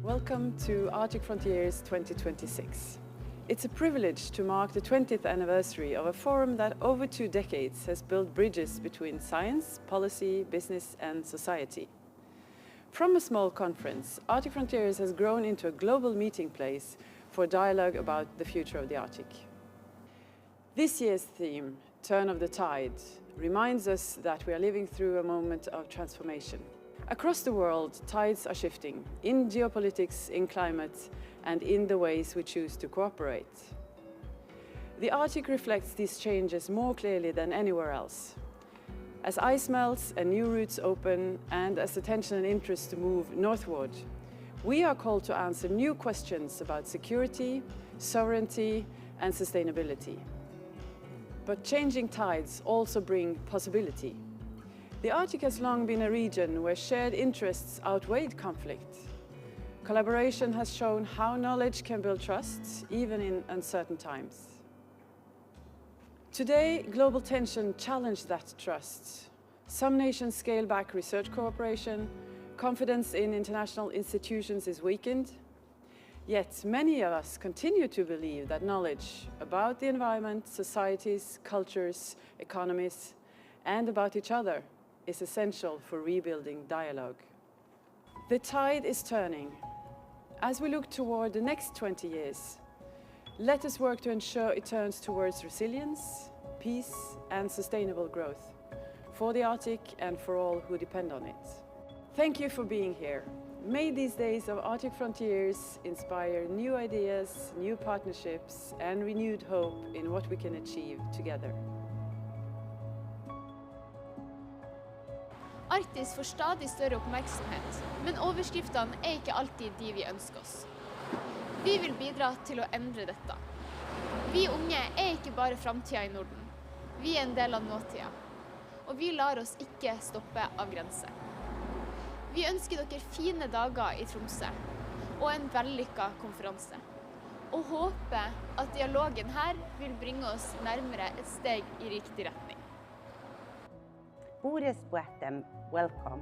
Welcome to Arctic Frontiers 2026. It's a privilege to mark the 20th anniversary of a forum that over 2 decades has built bridges between science, policy, business and society. From a small conference, Arctic Frontiers has grown into a global meeting place for dialogue about the future of the Arctic. This year's theme, Turn of the Tide, reminds us that we are living through a moment of transformation. Across the world, tides are shifting, in geopolitics, in climate, and in the ways we choose to cooperate. The Arctic reflects these changes more clearly than anywhere else. As ice melts and new routes open, and as attention and interest move northward, we are called to answer new questions about security, sovereignty, and sustainability. But changing tides also bring possibility. The Arctic has long been a region where shared interests outweighed conflict. Collaboration has shown how knowledge can build trust, even in uncertain times. Today, global tension challenged that trust. Some nations scale back research cooperation, confidence in international institutions is weakened. Yet many of us continue to believe that knowledge about the environment, societies, cultures, economies, and about each other is essential for rebuilding dialogue. The tide is turning. As we look toward the next 20 years, let us work to ensure it turns towards resilience, peace, and sustainable growth for the Arctic and for all who depend on it. Thank you for being here. May these days of Arctic Frontiers inspire new ideas, new partnerships, and renewed hope in what we can achieve together. Arktis får stadig større oppmerksomhet, men overskriftene er ikke alltid de vi ønsker oss. Vi vil bidra til å endre dette. Vi unge er ikke bare framtida i Norden. Vi er en del av nåtida, og vi lar oss ikke stoppe av grenser. Vi ønsker dere fine dager i Tromsø, og en vellykket konferanse. Og håper at dialogen her vil bringe oss nærmere et steg i riktig retning. Boris Boetem, welcome.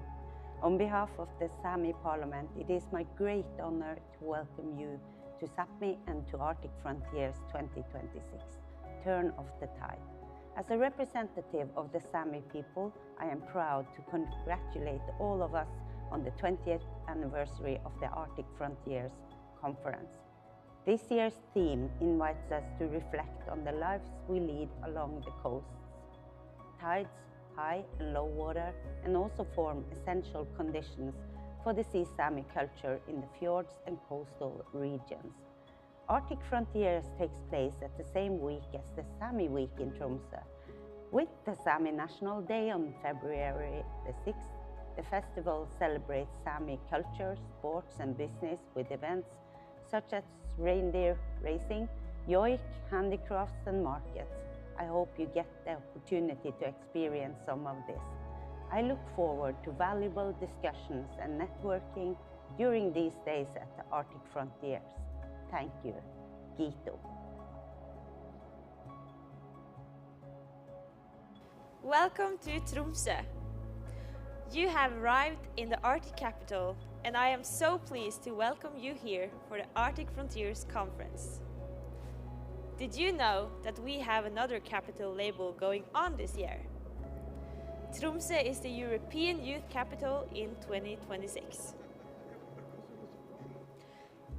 On behalf of the Sami Parliament, it is my great honor to welcome you to Sápmi and to Arctic Frontiers 2026, Turn of the Tide. As a representative of the Sami people, I am proud to congratulate all of us on the 20th anniversary of the Arctic Frontiers Conference. This year's theme invites us to reflect on the lives we lead along the coasts. Tides, high and low water, and also form essential conditions for the Sea Sami culture in the fjords and coastal regions. Arctic Frontiers takes place at the same week as the Sami Week in Tromsø. With the Sami National Day on February the 6th, the festival celebrates Sami culture, sports and business with events such as reindeer racing, yoik, handicrafts and markets. I hope you get the opportunity to experience some of this. I look forward to valuable discussions and networking during these days at the Arctic Frontiers. Thank you. Gito. Welcome to Tromsø. You have arrived in the Arctic capital, and I am so pleased to welcome you here for the Arctic Frontiers Conference. Did you know that we have another capital label going on this year? Tromsø is the European Youth Capital in 2026.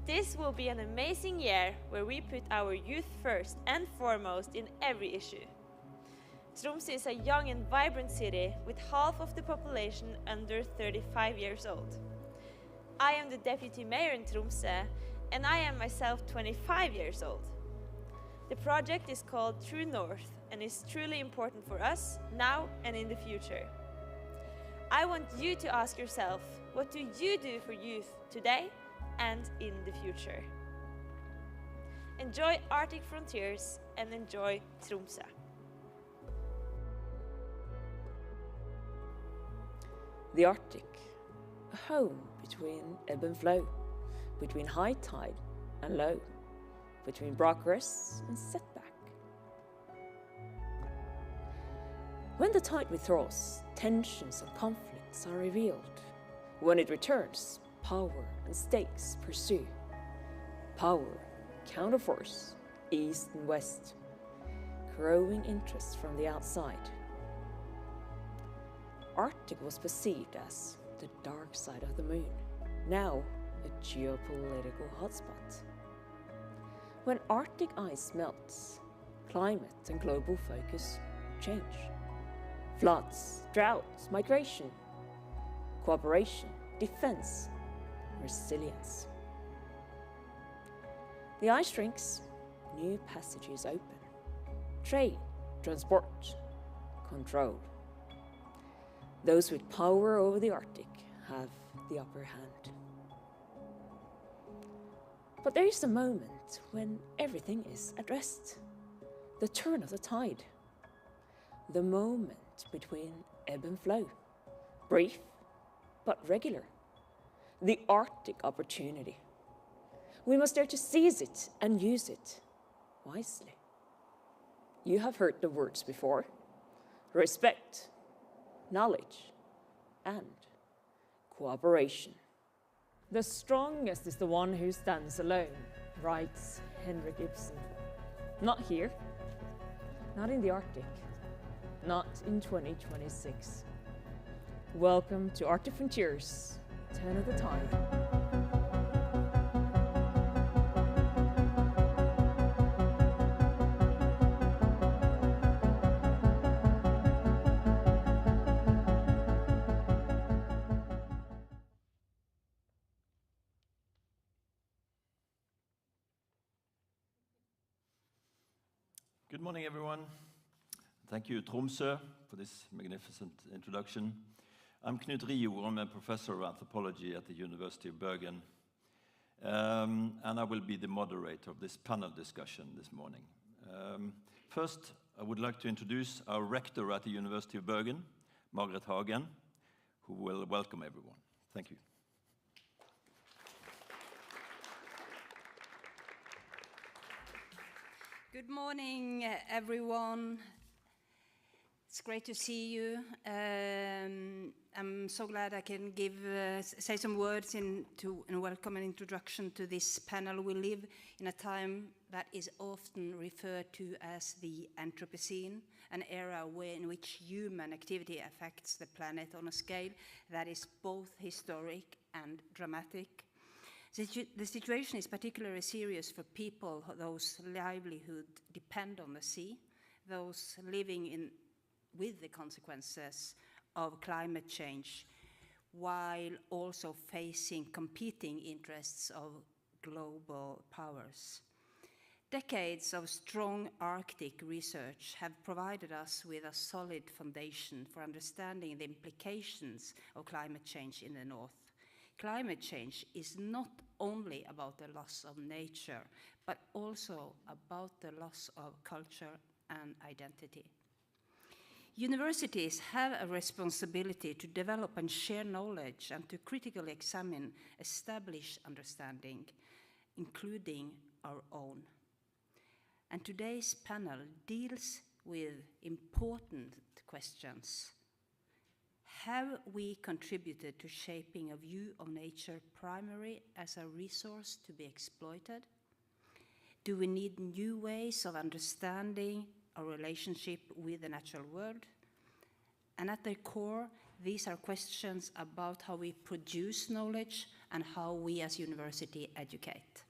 This will be an amazing year where we put our youth first and foremost in every issue. Tromsø is a young and vibrant city with half of the population under 35 years old. I am the deputy mayor in Tromsø, and I am myself 25 years old. The project is called True North and is truly important for us now and in the future. I want you to ask yourself, what do you do for youth today and in the future? Enjoy Arctic Frontiers and enjoy Tromsø. The Arctic, a home between ebb and flow, between high tide and low, between progress and setback. When the tide withdraws, tensions and conflicts are revealed. When it returns, power and stakes pursue. Power, counterforce, east and west. Growing interest from the outside. Arctic was perceived as the dark side of the moon, now a geopolitical hotspot. When Arctic ice melts, climate and global focus change. Floods, droughts, migration, cooperation, defense, resilience. The ice shrinks, new passages open. Trade, transport, control. Those with power over the Arctic have the upper hand. But there is a moment when everything is addressed. The turn of the tide. The moment between ebb and flow. Brief, but regular. The Arctic opportunity. We must dare to seize it and use it wisely. You have heard the words before. Respect, knowledge, and cooperation. The strongest is the one who stands alone, writes Henrik Ibsen. Not here, not in the Arctic, not in 2026. Welcome to Arctic Frontiers, Turn of the Tide. Good morning, everyone. Thank you, Tromsø, for this magnificent introduction. I'm Knut Rio. I'm a professor of anthropology at the University of Bergen, and I will be the moderator of this panel discussion this morning. First, I would like to introduce our rector at the University of Bergen, Margaret Hagen, who will welcome everyone. Thank you. Good morning, everyone. It's great to see you. I'm so glad I can say some words and welcome and introduction to this panel. We live in a time that is often referred to as the Anthropocene, an era in which human activity affects the planet on a scale that is both historic and dramatic. The situation is particularly serious for people whose livelihood depend on the sea, those living with the consequences of climate change, while also facing competing interests of global powers. Decades of strong Arctic research have provided us with a solid foundation for understanding the implications of climate change in the North. Climate change is not only about the loss of nature, but also about the loss of culture and identity. Universities have a responsibility to develop and share knowledge and to critically examine established understanding, including our own. And today's panel deals with important questions. Have we contributed to shaping a view of nature primarily as a resource to be exploited? Do we need new ways of understanding our relationship with the natural world? And at their core, these are questions about how we produce knowledge and how we as university educate.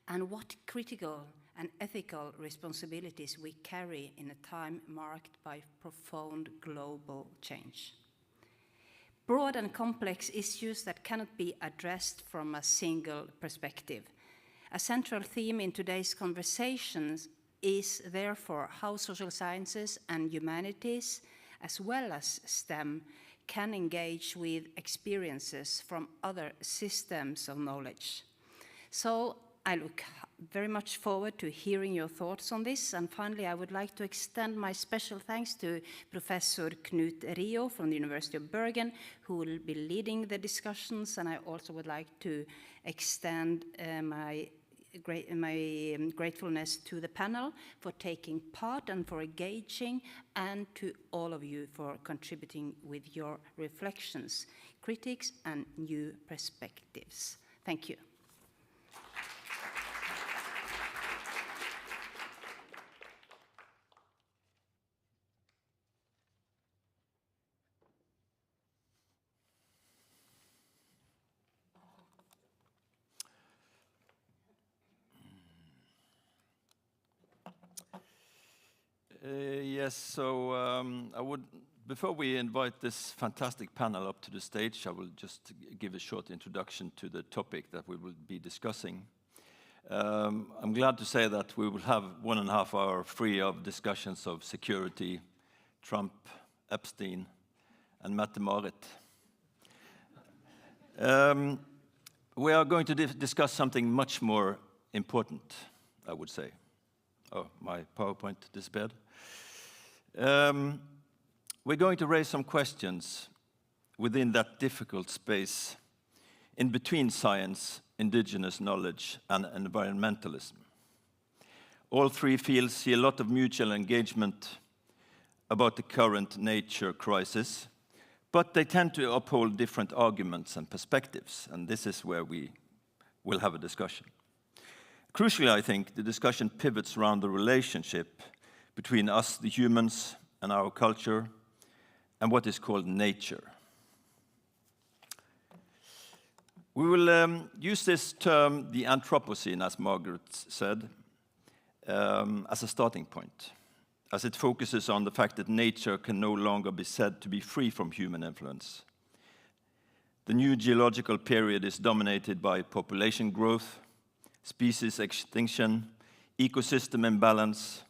And what critical and ethical responsibilities we carry in a time marked by profound global change. Broad and complex issues that cannot be addressed from a single perspective. A central theme in today's conversations is therefore how social sciences and humanities, as well as STEM, can engage with experiences from other systems of knowledge. So I look very much forward to hearing your thoughts on this. And finally, I would like to extend my special thanks to Professor Knut Rio from the University of Bergen, who will be leading the discussions. And I also would like to extend my gratefulness to the panel for taking part and for engaging, and to all of you for contributing with your reflections, critiques, and new perspectives. Thank you. Yes, so before we invite this fantastic panel up to the stage, I will just give a short introduction to the topic that we will be discussing. I'm glad to say that we will have 1.5 hours free of discussions of security, Trump, Epstein, and Mette-Marit. We are going to discuss something much more important, I would say. Oh, my PowerPoint disappeared. We're going to raise some questions within that difficult space in between science, indigenous knowledge, and environmentalism. All three fields see a lot of mutual engagement about the current nature crisis, but they tend to uphold different arguments and perspectives, and this is where we will have a discussion. Crucially, I think, the discussion pivots around the relationship between us, the humans, and our culture, and what is called nature. We will use this term, the Anthropocene, as Margaret said, as a starting point, as it focuses on the fact that nature can no longer be said to be free from human influence. The new geological period is dominated by population growth, species extinction, ecosystem imbalance,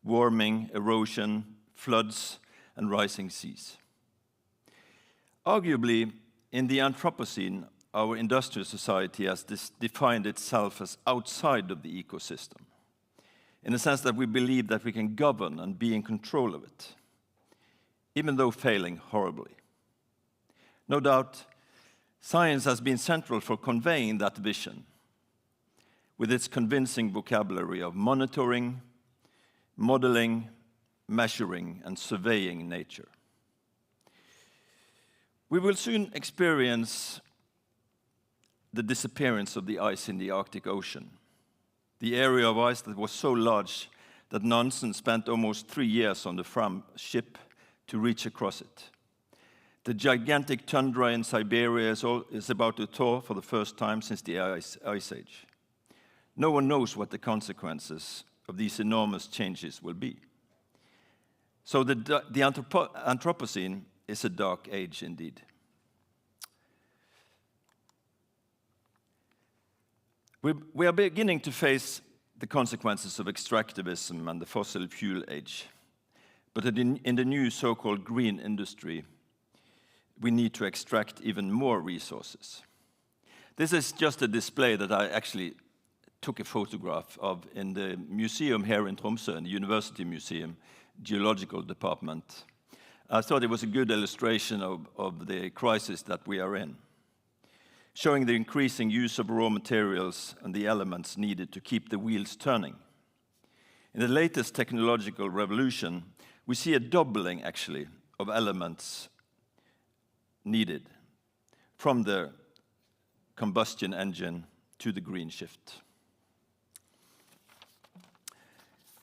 warming, erosion, floods, and rising seas. Arguably, in the Anthropocene, our industrial society has defined itself as outside of the ecosystem, in the sense that we believe that we can govern and be in control of it, even though failing horribly. No doubt, science has been central for conveying that vision, with its convincing vocabulary of monitoring, modeling, measuring, and surveying nature. We will soon experience the disappearance of the ice in the Arctic Ocean, the area of ice that was so large that Nansen spent almost 3 years on the Fram ship to reach across it. The gigantic tundra in Siberia is about to thaw for the first time since the Ice Age. No one knows what the consequences of these enormous changes will be. So the Anthropocene is a dark age indeed. We are beginning to face the consequences of extractivism and the fossil fuel age. But in the new so-called green industry, we need to extract even more resources. This is just a display that I actually took a photograph of in the museum here in Tromsø, in the University Museum, Geological Department. I thought it was a good illustration of the crisis that we are in, showing the increasing use of raw materials and the elements needed to keep the wheels turning. In the latest technological revolution, we see a doubling, actually, of elements needed from the combustion engine to the green shift.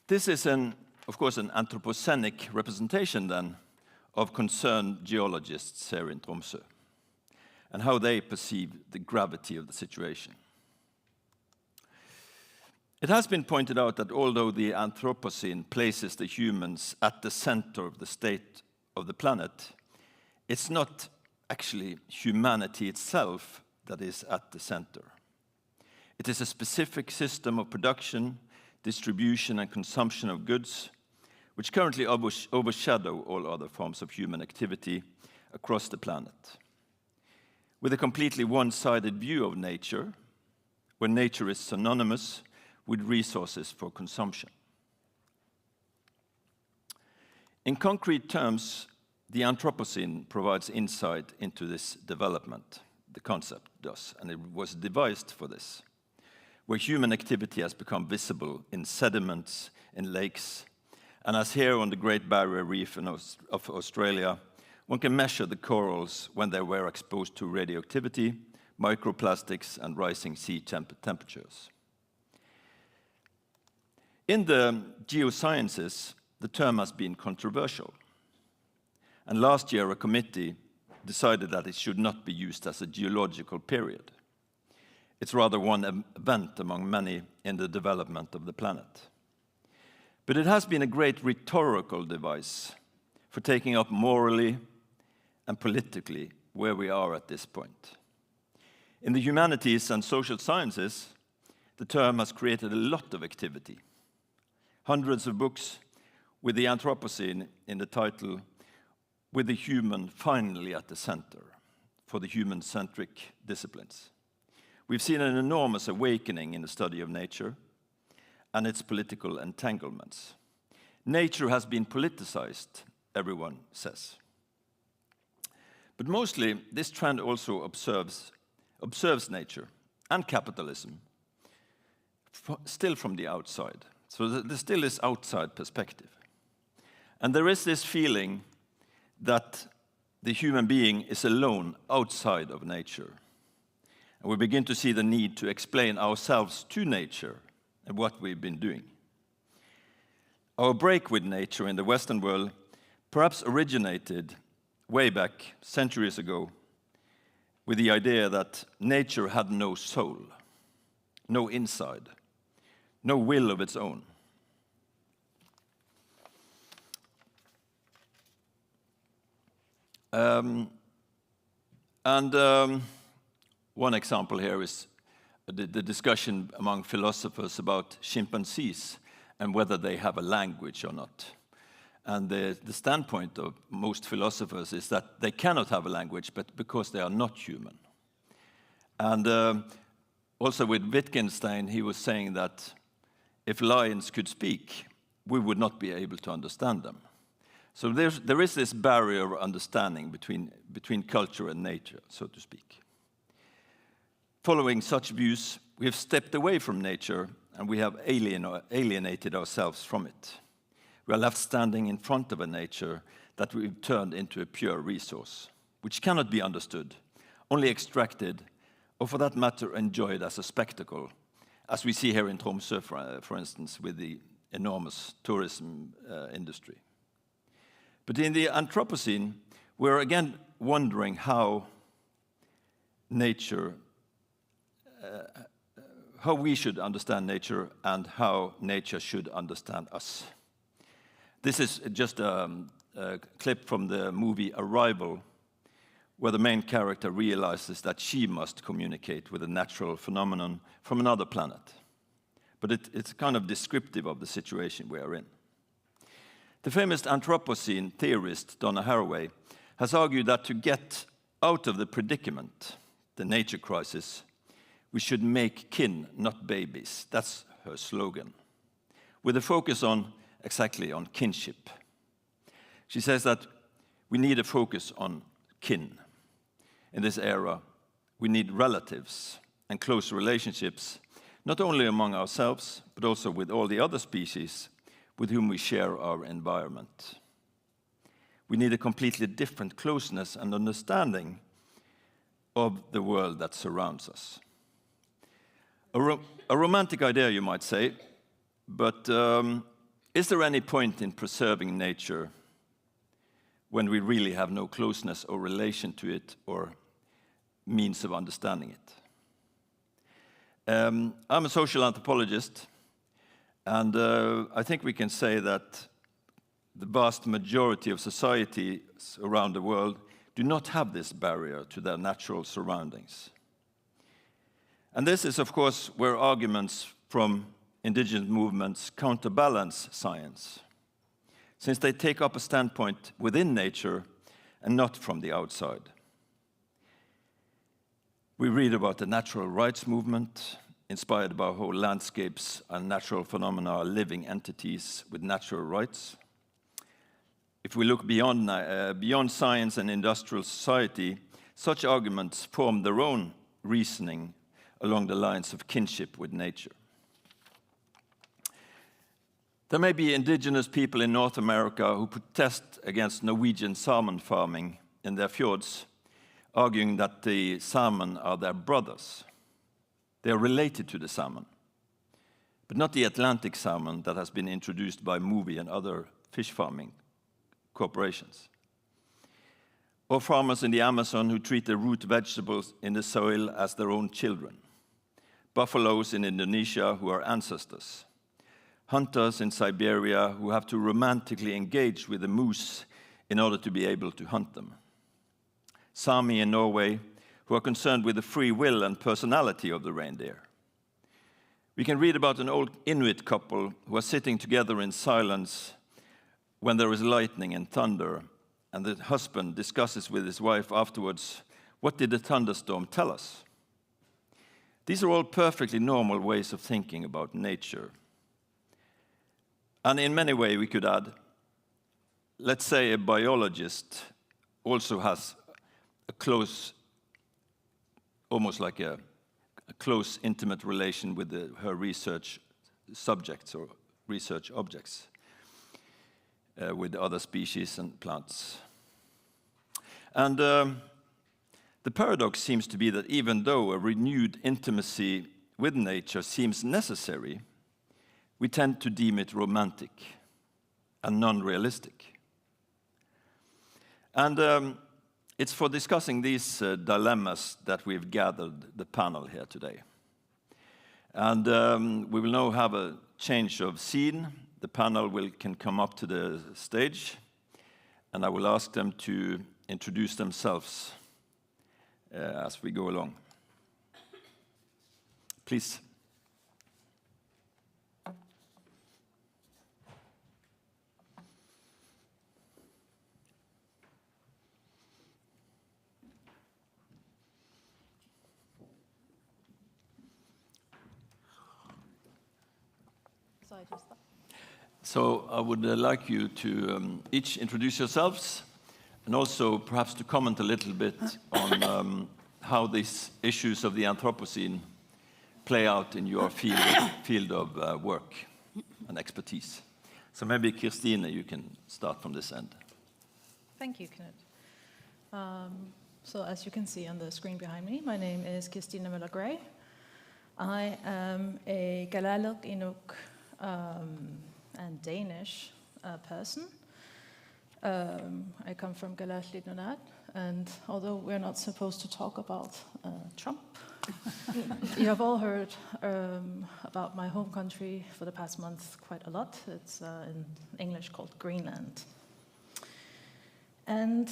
This is, of course, an anthropocenic representation, then, of concerned geologists here in Tromsø, and how they perceive the gravity of the situation. It has been pointed out that although the Anthropocene places the humans at the center of the state of the planet, it's not actually humanity itself that is at the center. It is a specific system of production, distribution, and consumption of goods, which currently overshadow all other forms of human activity across the planet. With a completely one-sided view of nature, where nature is synonymous with resources for consumption. In concrete terms, the Anthropocene provides insight into this development. The concept does, and it was devised for this. where human activity has become visible in sediments, in lakes, and as here on the Great Barrier Reef of Australia, one can measure the corals when they were exposed to radioactivity, microplastics, and rising sea temperatures. In the geosciences, the term has been controversial. And last year, a committee decided that it should not be used as a geological period. It's rather one event among many in the development of the planet. But it has been a great rhetorical device for taking up morally and politically where we are at this point. In the humanities and social sciences, the term has created a lot of activity. Hundreds of books with the Anthropocene in the title, with the human finally at the center for the human-centric disciplines. We've seen an enormous awakening in the study of nature and its political entanglements. Nature has been politicized, everyone says. But mostly, this trend also observes nature and capitalism, still from the outside. So there still is outside perspective. And there is this feeling that the human being is alone outside of nature. And we begin to see the need to explain ourselves to nature and what we've been doing. Our break with nature in the Western world perhaps originated way back centuries ago with the idea that nature had no soul, no inside, no will of its own. One example here is the discussion among philosophers about chimpanzees and whether they have a language or not. And the standpoint of most philosophers is that they cannot have a language, but because they are not human. And also with Wittgenstein, he was saying that if lions could speak, we would not be able to understand them. So there is this barrier of understanding between culture and nature, so to speak. Following such views, we have stepped away from nature and we have alienated ourselves from it. We are left standing in front of a nature that we've turned into a pure resource, which cannot be understood, only extracted, or for that matter, enjoyed as a spectacle, as we see here in Tromsø, for instance, with the enormous tourism industry. But in the Anthropocene, we're again wondering how nature, how we should understand nature and how nature should understand us. This is just a clip from the movie Arrival, where the main character realizes that she must communicate with a natural phenomenon from another planet. But it's kind of descriptive of the situation we are in. The famous Anthropocene theorist Donna Haraway has argued that to get out of the predicament, the nature crisis, we should make kin, not babies. That's her slogan, with a focus on exactly on kinship. She says that we need a focus on kin. In this era, we need relatives and close relationships, not only among ourselves, but also with all the other species with whom we share our environment. We need a completely different closeness and understanding of the world that surrounds us. A romantic idea, you might say, but is there any point in preserving nature when we really have no closeness or relation to it or means of understanding it? I'm a social anthropologist, and I think we can say that the vast majority of societies around the world do not have this barrier to their natural surroundings. And this is, of course, where arguments from indigenous movements counterbalance science, since they take up a standpoint within nature and not from the outside. We read about the natural rights movement, inspired by how landscapes and natural phenomena are living entities with natural rights. If we look beyond science and industrial society, such arguments form their own reasoning along the lines of kinship with nature. There may be indigenous people in North America who protest against Norwegian salmon farming in their fjords, arguing that the salmon are their brothers. They are related to the salmon, but not the Atlantic salmon that has been introduced by Mowi and other fish farming corporations. Or farmers in the Amazon who treat the root vegetables in the soil as their own children. Buffaloes in Indonesia who are ancestors. Hunters in Siberia who have to romantically engage with the moose in order to be able to hunt them. Sami in Norway who are concerned with the free will and personality of the reindeer. We can read about an old Inuit couple who are sitting together in silence when there is lightning and thunder, and the husband discusses with his wife afterwards, what did the thunderstorm tell us? These are all perfectly normal ways of thinking about nature. And in many ways we could add, let's say a biologist also has a close, almost like a close, intimate relation with her research subjects or research objects. With other species and plants. And the paradox seems to be that even though a renewed intimacy with nature seems necessary, we tend to deem it romantic and non-realistic. And it's for discussing these dilemmas that we've gathered the panel here today. And we will now have a change of scene. The panel can come up to the stage, and I will ask them to introduce themselves as we go along. Please. So I would like you to each introduce yourselves, and also perhaps to comment a little bit on how these issues of the Anthropocene play out in your field of work and expertise. So maybe Kirstine, you can start from this end. Thank you, Knut. So as you can see on the screen behind me, my name is Kirstine Møller-Gray. I am a Galaluk, Inuk, and Danish person. I come from Galallit Nunat, and although we're not supposed to talk about Trump, you have all heard about my home country for the past month quite a lot. It's in English called Greenland. And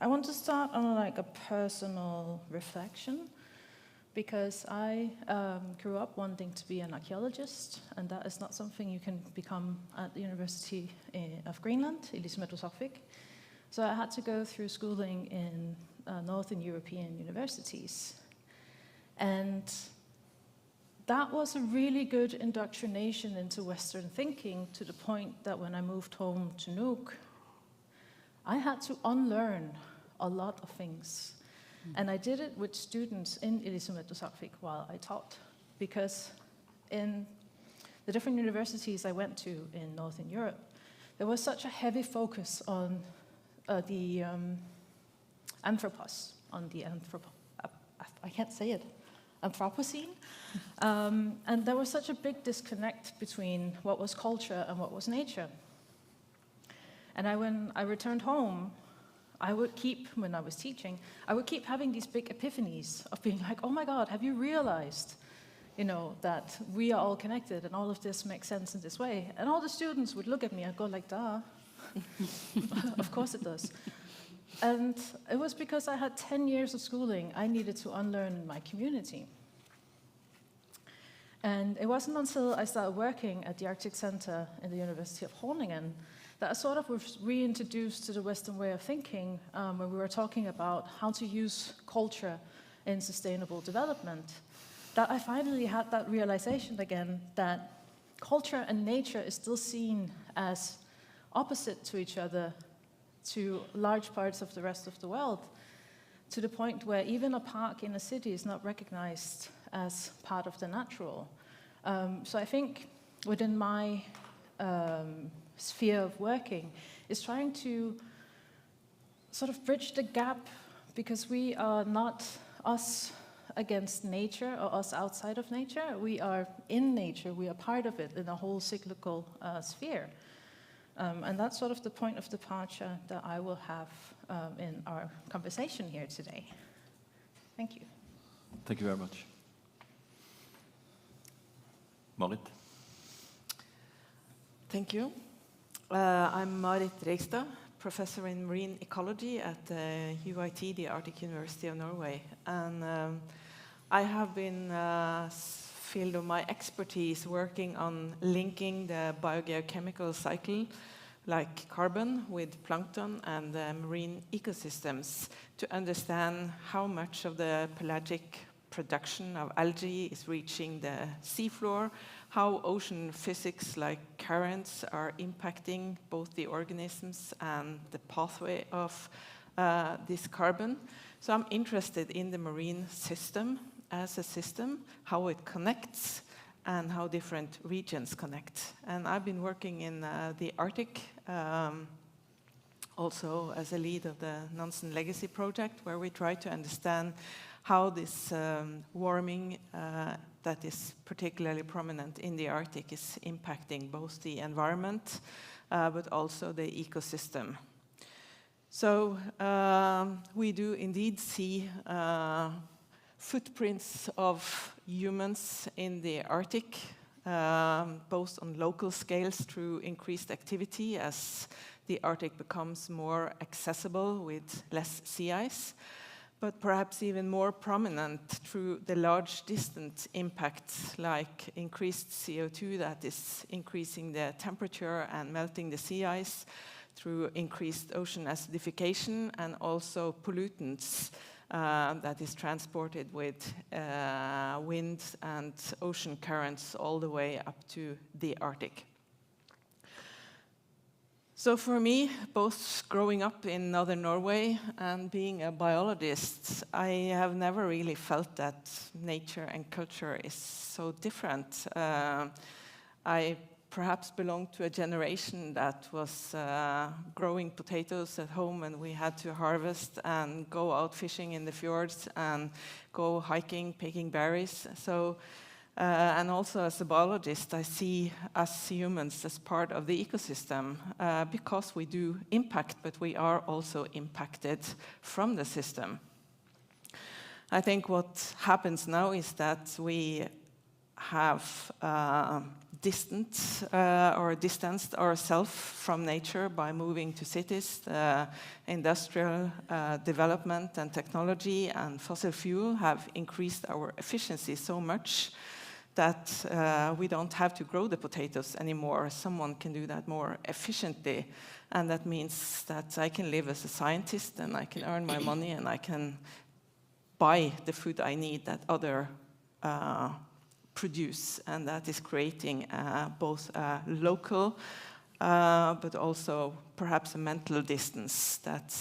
I want to start on a personal reflection, because I grew up wanting to be an archaeologist, and that is not something you can become at the University of Greenland, Ilismetossarfik. So I had to go through schooling in Northern European universities. And that was a really good indoctrination into Western thinking, to the point that when I moved home to Nuuk, I had to unlearn a lot of things. And I did it with students in Ilismetossarfik while I taught, because in the different universities I went to in Northern Europe, there was such a heavy focus on the anthropos, on the I can't say it, Anthropocene. And there was such a big disconnect between what was culture and what was nature. And when I returned home, I would keep, when I was teaching, I would keep having these big epiphanies of being like, oh my God, have you realized, that we are all connected and all of this makes sense in this way? And all the students would look at me and go like, duh. Of course it does. And it was because I had 10 years of schooling I needed to unlearn in my community. And it wasn't until I started working at the Arctic Center in the University of Groningen that I sort of was reintroduced to the Western way of thinking, when we were talking about how to use culture in sustainable development, that I finally had that realization again that culture and nature is still seen as opposite to each other to large parts of the rest of the world. to the point where even a park in a city is not recognized as part of the natural. So I think within my sphere of working is trying to sort of bridge the gap, because we are not us against nature or us outside of nature. We are in nature, we are part of it in a whole cyclical sphere. And that's sort of the point of departure that I will have in our conversation here today. Thank you. Thank you very much. Marit? Thank you. I'm Marit Reigstad, professor in marine ecology at UiT, the Arctic University of Norway. And I have been field of my expertise working on linking the biogeochemical cycle like carbon with plankton and marine ecosystems to understand how much of the pelagic production of algae is reaching the seafloor, how ocean physics like currents are impacting both the organisms and the pathway of this carbon. So I'm interested in the marine system as a system, how it connects, and how different regions connect. And I've been working in the Arctic, also as a lead of the Nansen Legacy Project, where we try to understand how this warming that is particularly prominent in the Arctic is impacting both the environment, but also the ecosystem. So we do indeed see footprints of humans in the Arctic, both on local scales through increased activity as the Arctic becomes more accessible with less sea ice, but perhaps even more prominent through the large distant impacts like increased CO2 that is increasing the temperature and melting the sea ice, through increased ocean acidification, and also pollutants that is transported with wind and ocean currents all the way up to the Arctic. So for me, both growing up in northern Norway and being a biologist, I have never really felt that nature and culture is so different. I perhaps belonged to a generation that was growing potatoes at home, and we had to harvest and go out fishing in the fjords and go hiking, picking berries. So, and also as a biologist, I see us humans as part of the ecosystem because we do impact, but we are also impacted from the system. I think what happens now is that we have distanced ourselves from nature by moving to cities. Industrial development and technology and fossil fuel have increased our efficiency so much that we don't have to grow the potatoes anymore. Someone can do that more efficiently. And that means that I can live as a scientist and I can earn my money and I can buy the food I need that other produce, and that is creating both a local but also perhaps a mental distance that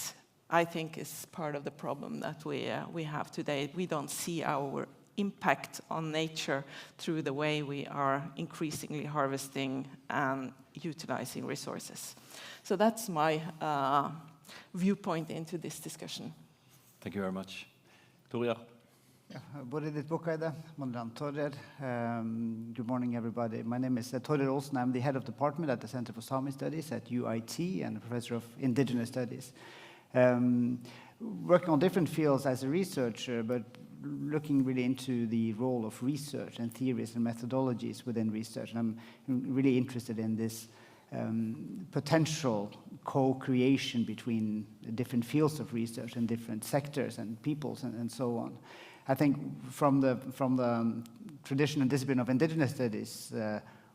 I think is part of the problem that we have today. We don't see our impact on nature through the way we are increasingly harvesting and utilizing resources. So that's my viewpoint into this discussion. Thank you very much. Torjar. Yeah, good morning, everybody. My name is Torjar Olsen. I'm the head of department at the Center for Sami Studies at UiT and a professor of indigenous studies. Working on different fields as a researcher, but looking really into the role of research and theories and methodologies within research. And I'm really interested in this potential co-creation between different fields of research and different sectors and peoples and so on. I think from the tradition and discipline of indigenous studies,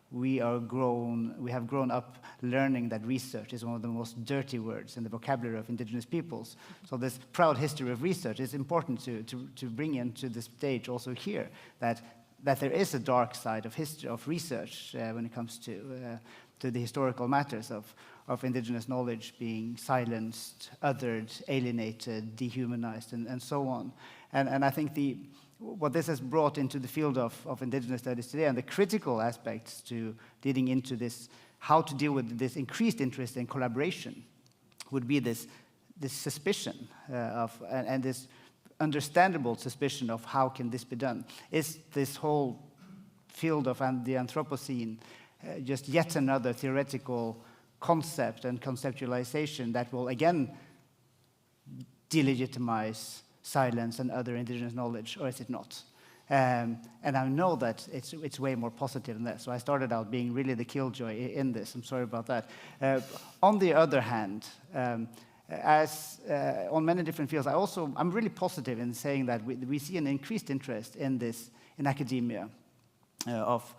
we have grown up learning that research is one of the most dirty words in the vocabulary of indigenous peoples. So this proud history of research is important to bring into the stage also here, that there is a dark side of history of research when it comes to to the historical matters of indigenous knowledge being silenced, othered, alienated, dehumanized, and so on. And I think what this has brought into the field of indigenous studies today, and the critical aspects to leading into this, how to deal with this increased interest in collaboration, would be this suspicion and this understandable suspicion of how can this be done. Is this whole field of the Anthropocene just yet another theoretical concept and conceptualization that will again delegitimize silence and other indigenous knowledge, or is it not? And I know that it's way more positive than that. So I started out being really the killjoy in this. I'm sorry about that. On the other hand, as on many different fields, I'm really positive in saying that we see an increased interest in this in academia of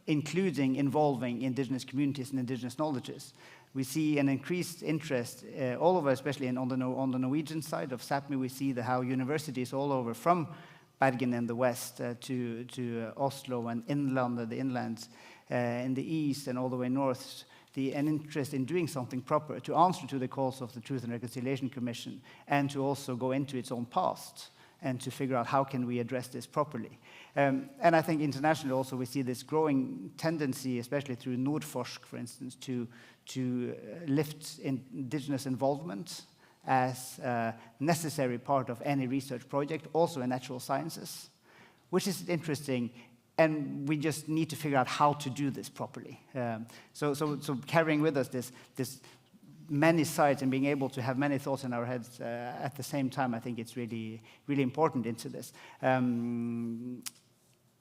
involving indigenous communities and indigenous knowledges. We see an increased interest all over, especially on the Norwegian side of Sápmi. We see how universities all over, from Bergen in the west to Oslo and Innlandet, the inlands in the east and all the way north, an interest in doing something proper to answer to the calls of the Truth and Reconciliation Commission, and to also go into its own past and to figure out how can we address this properly. And I think internationally also we see this growing tendency, especially through Nordforsk, for instance, to lift indigenous involvement as a necessary part of any research project, also in natural sciences, which is interesting, and we just need to figure out how to do this properly. So carrying with us this many sides and being able to have many thoughts in our heads at the same time, I think it's really, really important into this.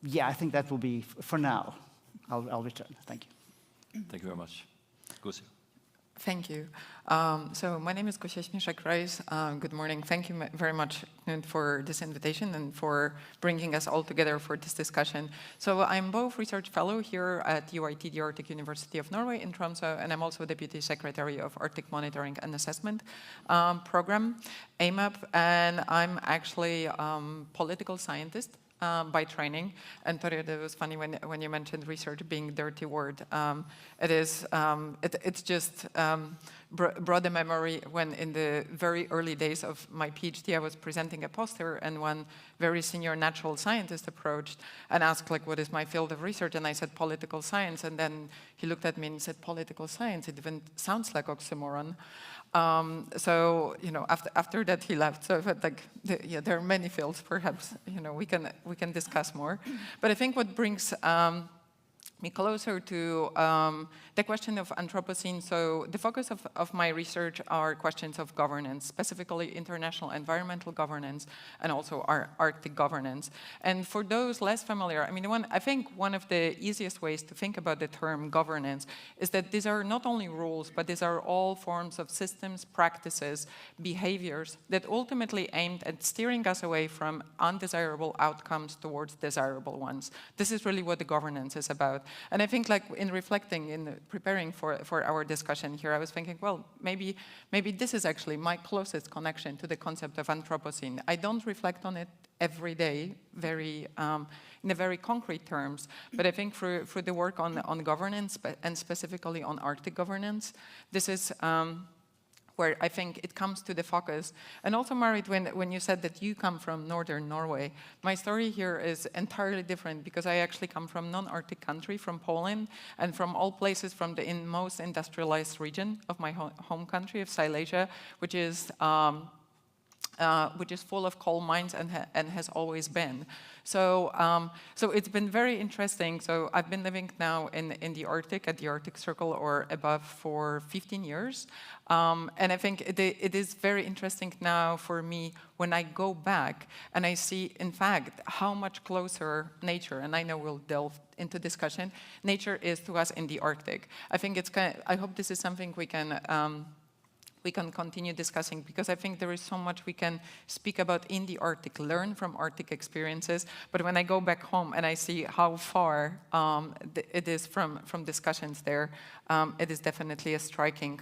Yeah, I think that will be for now. I'll return. Thank you. Thank you very much. Gosia. Thank you. So my name is Gosia Śmieszak-Reis. Good morning. Thank you very much, Knut, for this invitation and for bringing us all together for this discussion. So I'm both research fellow here at UiT, the Arctic University of Norway in Tromsø, and I'm also Deputy Secretary of Arctic Monitoring and Assessment Program, AMAP, and I'm actually political scientist by training. And Torje, it was funny when you mentioned research being a dirty word. It's just brought a memory when in the very early days of my PhD, I was presenting a poster, and one very senior natural scientist approached and asked, like, what is my field of research? And I said, political science. And then he looked at me and said, political science? It even sounds like oxymoron. So, you know, after that he left. So I felt like, there are many fields, perhaps, you know, we can discuss more. But I think what brings me closer to the question of Anthropocene. So the focus of my research are questions of governance, specifically international environmental governance and also Arctic governance. And for those less familiar, I mean, I think one of the easiest ways to think about the term governance is that these are not only rules, but these are all forms of systems, practices, behaviors that ultimately aimed at steering us away from undesirable outcomes towards desirable ones. This is really what the governance is about. And I think, like, in reflecting, in preparing for our discussion here, I was thinking, well, maybe this is actually my closest connection to the concept of Anthropocene. I don't reflect on it every day, in a very concrete terms, but I think through the work on governance, and specifically on Arctic governance, this is where I think it comes to the focus. And also, Marit, when you said that you come from northern Norway, my story here is entirely different, because I actually come from non-Arctic country, from Poland, and from all places from the most industrialized region of my home country of Silesia, which is full of coal mines and has always been. So it's been very interesting. So I've been living now in the Arctic, at the Arctic Circle or above, for 15 years. And I think it is very interesting now for me when I go back and I see, in fact, how much closer nature, and I know we'll delve into discussion, nature is to us in the Arctic. I think I hope this is something we can continue discussing, because I think there is so much we can speak about in the Arctic, learn from Arctic experiences. But when I go back home and I see how far it is from discussions there, it is definitely a striking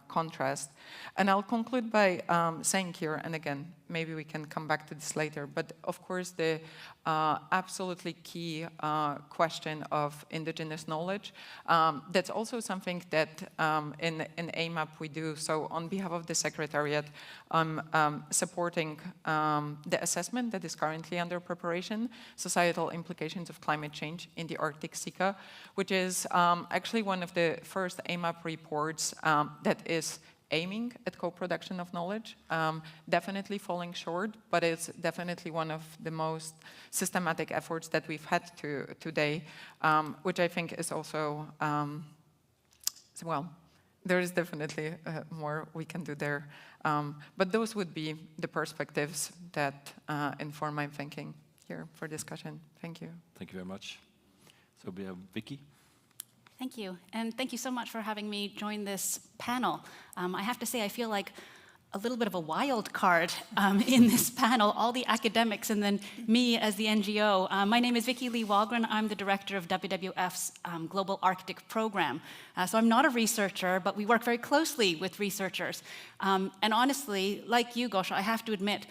contrast. And I'll conclude by saying here, and again, maybe we can come back to this later. But of course, the absolutely key question of indigenous knowledge, that's also something that in AMAP we do. So on behalf of the Secretariat, I'm supporting the assessment that is currently under preparation, Societal Implications of Climate Change in the Arctic Sea, which is actually one of the first AMAP reports that is aiming at co-production of knowledge, definitely falling short, but it's definitely one of the most systematic efforts that we've had today, which I think is also, well, there is definitely more we can do there. But those would be the perspectives that inform my thinking here for discussion. Thank you. Thank you very much. So we have Vicky. Thank you, and thank you so much for having me join this panel. I have to say, I feel like a little bit of a wild card in this panel, all the academics and then me as the NGO. My name is Vicky Lee Wahlgren. I'm the director of WWF's Global Arctic Program. So I'm not a researcher, but we work very closely with researchers. And honestly, like you, Gosha, I have to admit,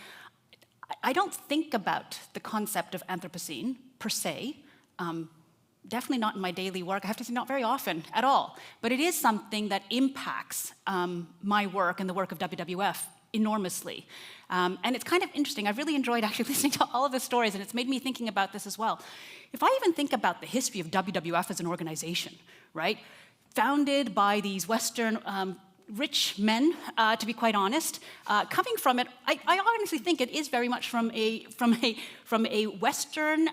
I don't think about the concept of Anthropocene per se. Definitely not in my daily work. I have to say, not very often at all. But it is something that impacts my work and the work of WWF enormously. And it's kind of interesting. I've really enjoyed actually listening to all of the stories, and it's made me thinking about this as well. If I even think about the history of WWF as an organization, right? Founded by these Western rich men, to be quite honest. Coming from it, I honestly think it is very much from a Western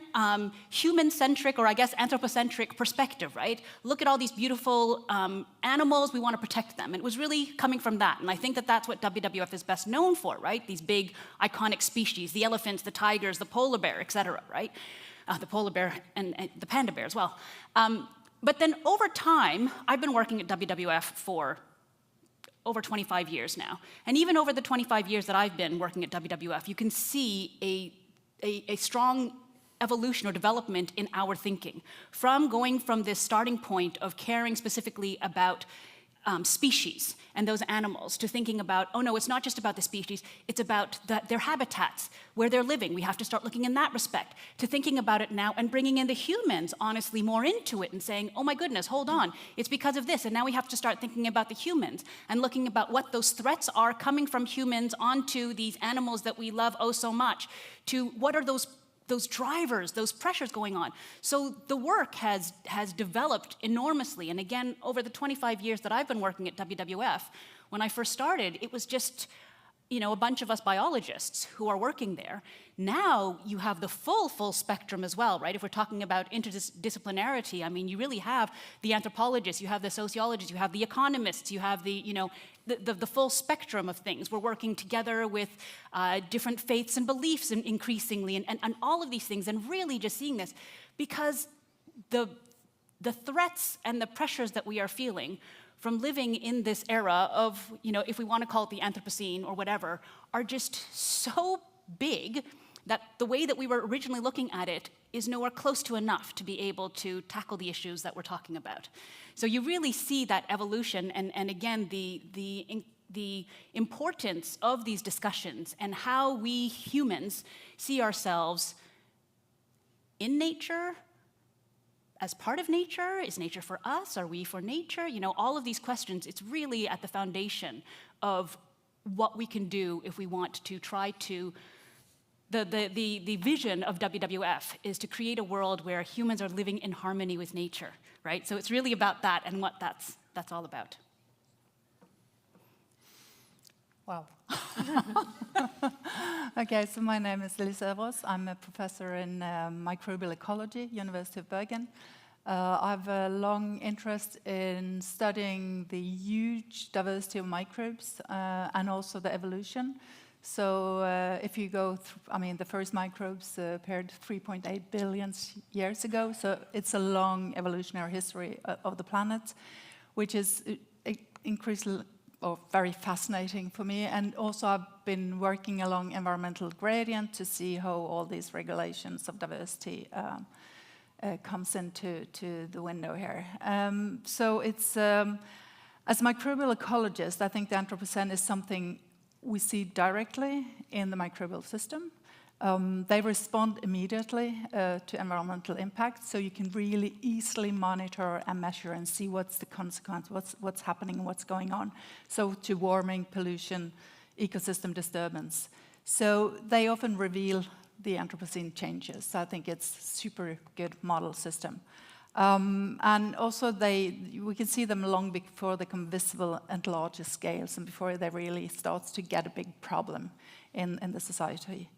human-centric, or I guess anthropocentric perspective, right? Look at all these beautiful animals, we want to protect them. It was really coming from that, and I think that that's what WWF is best known for, right? These big, iconic species, the elephants, the tigers, the polar bear, etc., right? The polar bear and the panda bear as well. But then over time, I've been working at WWF for over 25 years now. And even over the 25 years that I've been working at WWF, you can see a strong evolution or development in our thinking. From going from this starting point of caring specifically about species and those animals to thinking about, oh no, it's not just about the species, it's about their habitats, where they're living. We have to start looking in that respect, to thinking about it now and bringing in the humans, honestly, more into it and saying, oh my goodness, hold on, it's because of this. And now we have to start thinking about the humans and looking about what those threats are coming from humans onto these animals that we love oh so much, to what are those drivers, those pressures going on. So the work has developed enormously. And again, over the 25 years that I've been working at WWF, when I first started, it was just, you know, a bunch of us biologists who are working there. Now you have the full spectrum as well, right? If we're talking about interdisciplinarity, I mean, you really have the anthropologists, you have the sociologists, you have the economists, you have the, you know, the full spectrum of things. We're working together with different faiths and beliefs increasingly, and all of these things, and really just seeing this, because the threats and the pressures that we are feeling from living in this era of, you know, if we want to call it the Anthropocene or whatever, are just so big that the way that we were originally looking at it is nowhere close to enough to be able to tackle the issues that we're talking about. So you really see that evolution, and again, the importance of these discussions and how we humans see ourselves in nature, as part of nature. Is nature for us? Are we for nature? You know, all of these questions, it's really at the foundation of what we can do if we want to try to. The vision of WWF is to create a world where humans are living in harmony with nature, right? So it's really about that and what that's all about. Wow. Okay, so my name is Lise Øvrås. I'm a professor in microbial ecology, University of Bergen. I have a long interest in studying the huge diversity of microbes and also the evolution. So if you go through, I mean, the first microbes appeared 3.8 billion years ago, so it's a long evolutionary history of the planet, which is increasingly very fascinating for me. And also I've been working along environmental gradient to see how all these regulations of diversity comes into the window here. So it's, as a microbial ecologist, I think the Anthropocene is something we see directly in the microbial system. They respond immediately to environmental impact, so you can really easily monitor and measure and see what's the consequence, what's happening, what's going on. So to warming, pollution, ecosystem disturbance. So they often reveal the Anthropocene changes. So I think it's super good model system. And also we can see them long before they become visible at larger scales and before they really start to get a big problem in the society.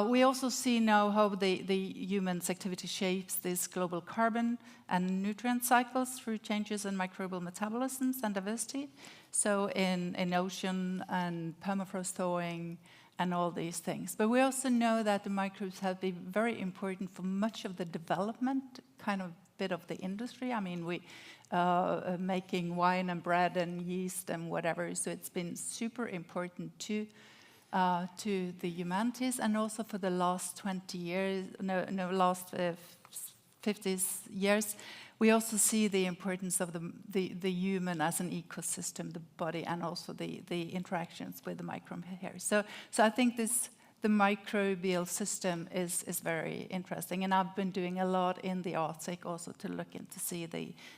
We also see now how the human's activity shapes these global carbon and nutrient cycles through changes in microbial metabolisms and diversity. So in ocean and permafrost thawing and all these things. But we also know that the microbes have been very important for much of the development, kind of bit of the industry. I mean, we making wine and bread and yeast and whatever. So it's been super important to the humanities, and also for the last 20 years, last 50 years, we also see the importance of the human as an ecosystem, the body, and also the interactions with the microbe here. So I think the microbial system is very interesting, and I've been doing a lot in the Arctic also to look into see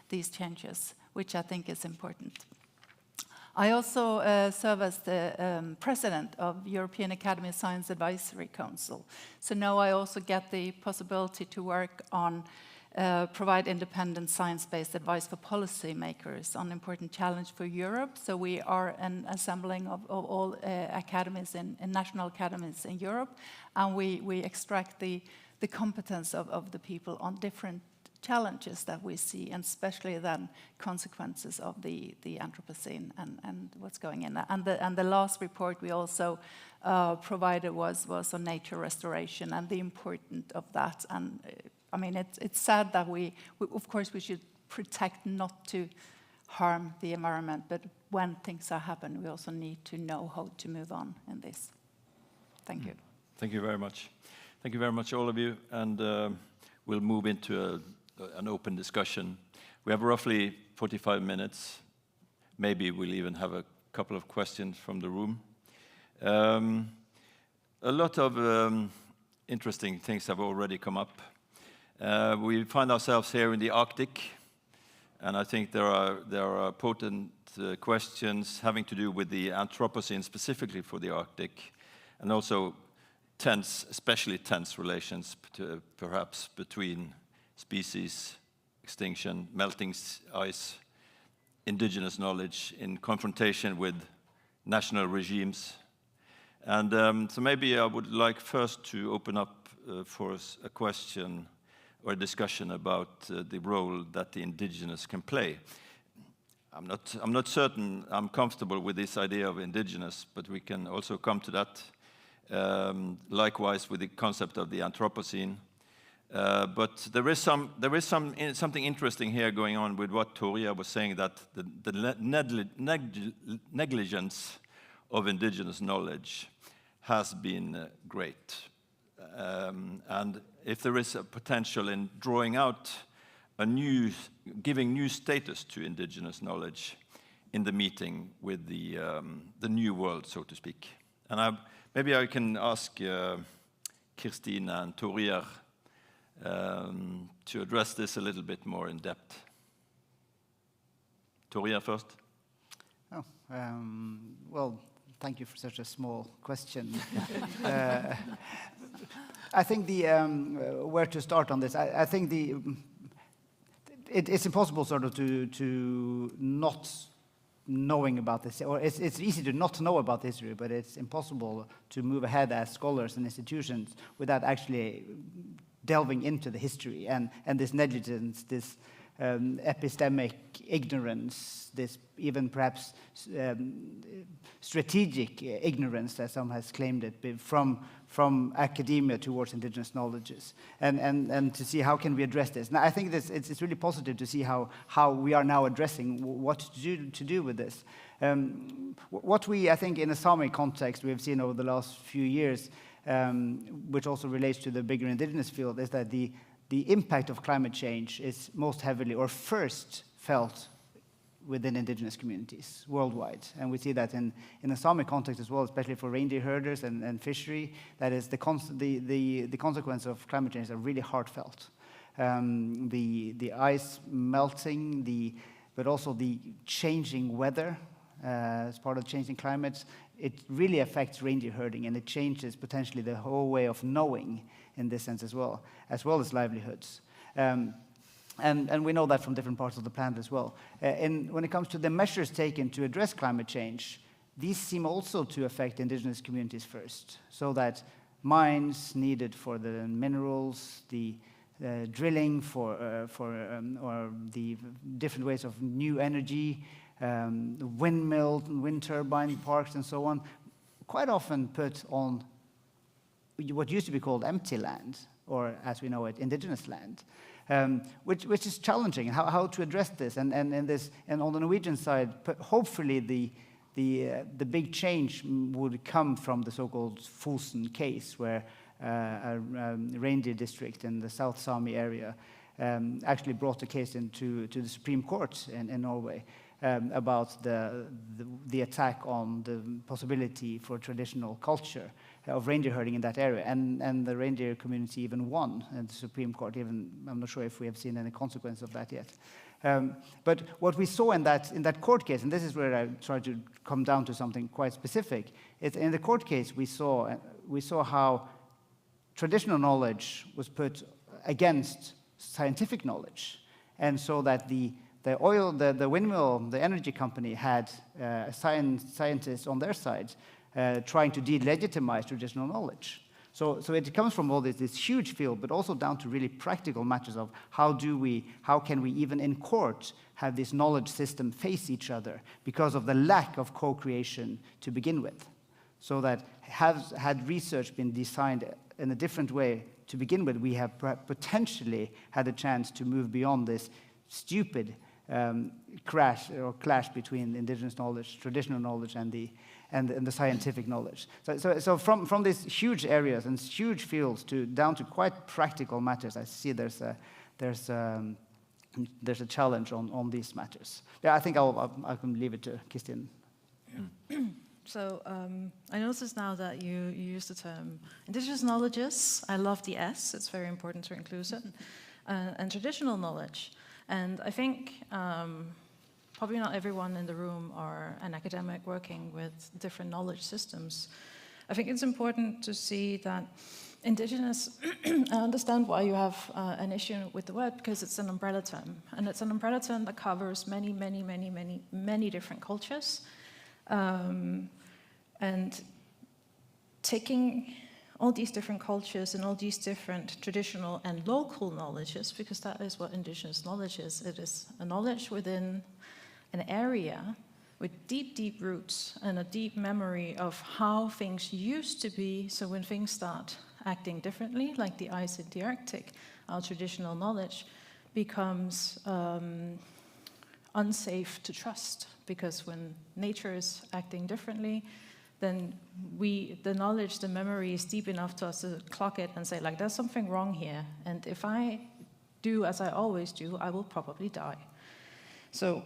these changes, which I think is important. I also serve as the president of European Academy of Science Advisory Council. So now I also get the possibility to work on provide independent science-based advice for policymakers on important challenge for Europe. So we are an assembling of all academies and national academies in Europe, and we extract the competence of the people on different challenges that we see, and especially then consequences of the Anthropocene and what's going in there. And the last report we also provided was on nature restoration and the importance of that. And I mean, it's sad that we of course we should protect not to harm the environment, but when things are happening, we also need to know how to move on in this. Thank you. Thank you very much. Thank you very much, all of you, and we'll move into an open discussion. We have roughly 45 minutes. Maybe we'll even have a couple of questions from the room. A lot of interesting things have already come up. We find ourselves here in the Arctic, and I think there are potent questions having to do with the Anthropocene specifically for the Arctic, and also tense, especially tense relations perhaps between species, extinction, melting ice, indigenous knowledge in confrontation with national regimes. And so maybe I would like first to open up for a question or a discussion about the role that the indigenous can play. I'm not certain I'm comfortable with this idea of indigenous, but we can also come to that. Likewise with the concept of the Anthropocene. But there is something interesting here going on with what Torja was saying, that the negligence of indigenous knowledge has been great. And if there is a potential in drawing out giving new status to indigenous knowledge in the meeting with the new world, so to speak. And maybe I can ask Kristine and Torja to address this a little bit more in depth. Torja first. Oh, well, thank you for such a small question. I think where to start on this. I think it's impossible sort of to not knowing about this, or it's easy to not know about history, but it's impossible to move ahead as scholars and institutions without actually delving into the history and this negligence, this epistemic ignorance, this even perhaps strategic ignorance, as some has claimed it, from academia towards indigenous knowledges, and to see how can we address this. Now, I think it's really positive to see how we are now addressing what to do with this. What I think in a Sami context we have seen over the last few years, which also relates to the bigger indigenous field, is that the impact of climate change is most heavily or first felt within indigenous communities worldwide. And we see that in the Sami context as well, especially for reindeer herders and fishery, that is the consequence of climate change are really heartfelt. The ice melting, but also the changing weather as part of changing climates, it really affects reindeer herding, and it changes potentially the whole way of knowing in this sense as well as livelihoods. And we know that from different parts of the planet as well. And when it comes to the measures taken to address climate change, these seem also to affect indigenous communities first, so that mines needed for the minerals, the drilling or the different ways of new energy, windmill, wind turbine parks, and so on, quite often put on what used to be called empty land, or as we know it, indigenous land, which is challenging. How to address this, and on the Norwegian side, hopefully the big change would come from the so-called Fosen case, where a reindeer district in the South Sami area actually brought the case into the Supreme Court in Norway about the attack on the possibility for traditional culture of reindeer herding in that area, and the reindeer community even won at the Supreme Court. Even I'm not sure if we have seen any consequence of that yet. But what we saw in that court case, and this is where I try to come down to something quite specific, is in the court case we saw how traditional knowledge was put against scientific knowledge, and so that the windmill, the energy company had scientists on their side trying to delegitimize traditional knowledge. So it comes from all this huge field, but also down to really practical matters of how can we even in court have this knowledge system face each other because of the lack of co-creation to begin with. So that had research been designed in a different way to begin with, we have potentially had a chance to move beyond this stupid clash between indigenous knowledge, traditional knowledge, and the scientific knowledge. So from these huge areas and huge fields down to quite practical matters, I see there's a challenge on these matters. Yeah, I think I can leave it to Kristin. So I noticed now that you use the term indigenous knowledges. I love the S. It's very important to include it. And traditional knowledge. And I think probably not everyone in the room are an academic working with different knowledge systems. I think it's important to see that indigenous, I understand why you have an issue with the word, because it's an umbrella term. And it's an umbrella term that covers many, many, many, many, many different cultures. And taking all these different cultures and all these different traditional and local knowledges, because that is what indigenous knowledge is. It is a knowledge within an area with deep, deep roots and a deep memory of how things used to be. So when things start acting differently, like the ice in the Arctic, our traditional knowledge becomes unsafe to trust, because when nature is acting differently, then the knowledge, the memory is deep enough to us to clock it and say, like, there's something wrong here. And if I do as I always do, I will probably die. So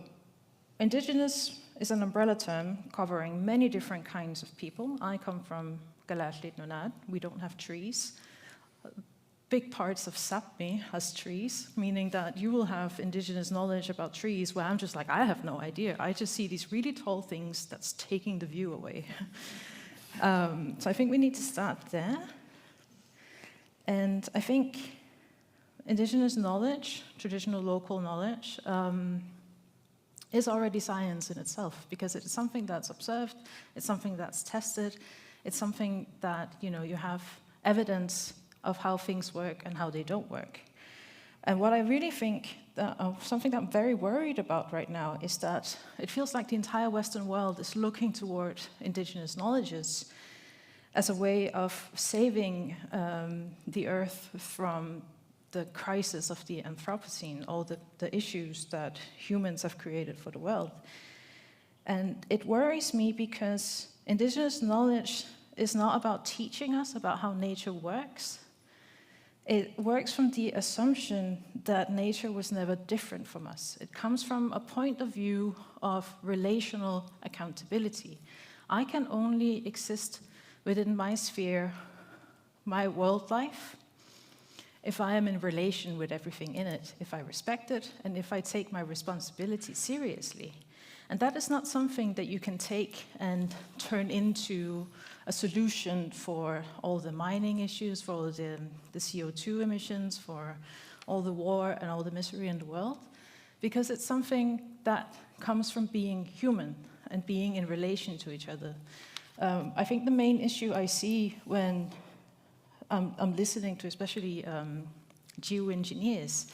indigenous is an umbrella term covering many different kinds of people. I come from Galaslit Nunad. We don't have trees. Big parts of Sápmi has trees, meaning that you will have indigenous knowledge about trees where I'm just like, I have no idea. I just see these really tall things that's taking the view away. So I think we need to start there. And I think indigenous knowledge, traditional local knowledge, is already science in itself, because it's something that's observed, it's something that's tested, it's something that, you have evidence of how things work and how they don't work. And what I really think, something that I'm very worried about right now, is that it feels like the entire Western world is looking toward indigenous knowledges as a way of saving the Earth from the crisis of the Anthropocene, all the issues that humans have created for the world. And it worries me because indigenous knowledge is not about teaching us about how nature works. it works from the assumption that nature was never different from us. It comes from a point of view of relational accountability. I can only exist within my sphere, my world life, if I am in relation with everything in it, if I respect it, and if I take my responsibility seriously. And that is not something that you can take and turn into a solution for all the mining issues, for all the CO2 emissions, for all the war and all the misery in the world, because it's something that comes from being human and being in relation to each other. I think the main issue I see when I'm listening to especially geoengineers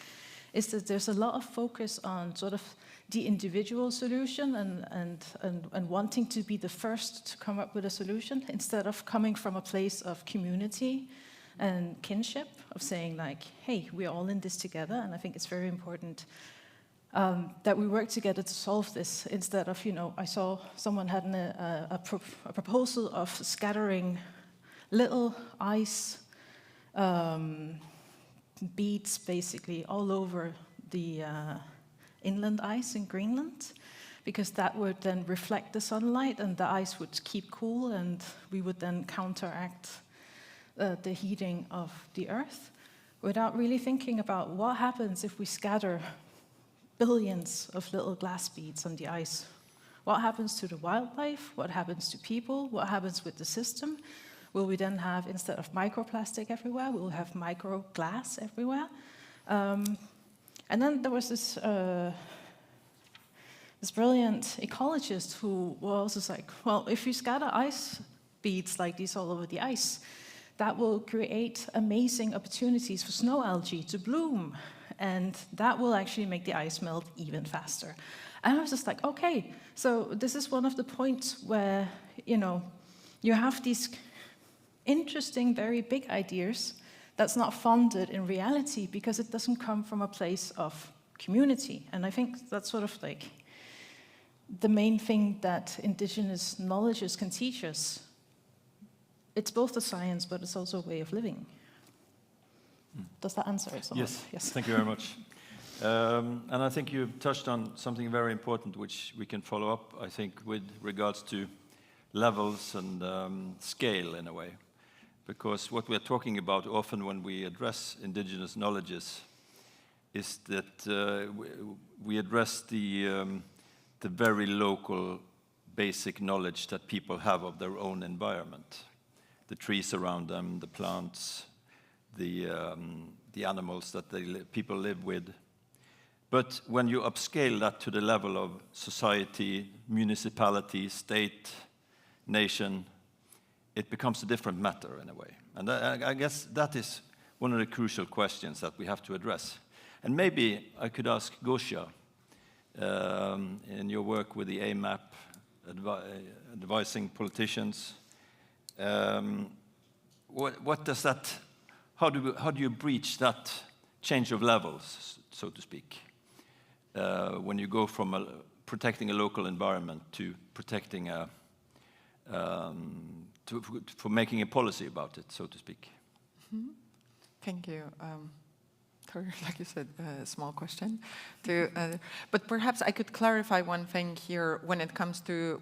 is that there's a lot of focus on sort of the individual solution and wanting to be the first to come up with a solution instead of coming from a place of community and kinship, of saying like, hey, we're all in this together. And I think it's very important that we work together to solve this instead of, I saw someone had a proposal of scattering little ice beads basically all over the inland ice in Greenland, because that would then reflect the sunlight and the ice would keep cool and we would then counteract the heating of the earth, without really thinking about what happens if we scatter billions of little glass beads on the ice. What happens to the wildlife? What happens to people? What happens with the system? Will we then have, instead of microplastic everywhere, we'll have micro glass everywhere? And then there was this brilliant ecologist who was just like, well, if you scatter ice beads like these all over the ice, that will create amazing opportunities for snow algae to bloom. And that will actually make the ice melt even faster. And I was just like, okay, so this is one of the points where, you have these interesting, very big ideas that's not funded in reality because it doesn't come from a place of community. And I think that's sort of like the main thing that indigenous knowledges can teach us. It's both a science, but it's also a way of living. Does that answer it somewhat? Yes, thank you very much. And I think you touched on something very important, which we can follow up, I think, with regards to levels and scale, in a way. Because what we're talking about often when we address indigenous knowledges is that we address the very local basic knowledge that people have of their own environment. The trees around them, the plants, the animals that people live with. But when you upscale that to the level of society, municipality, state, nation, it becomes a different matter in a way. And I guess that is one of the crucial questions that we have to address. And maybe I could ask Gosia, in your work with the AMAP, advising politicians, what does that, how do you breach that change of levels, so to speak, when you go from protecting a local environment to protecting for making a policy about it, so to speak? Mm-hmm. Thank you. Like you said, a small question. But perhaps I could clarify one thing here when it comes to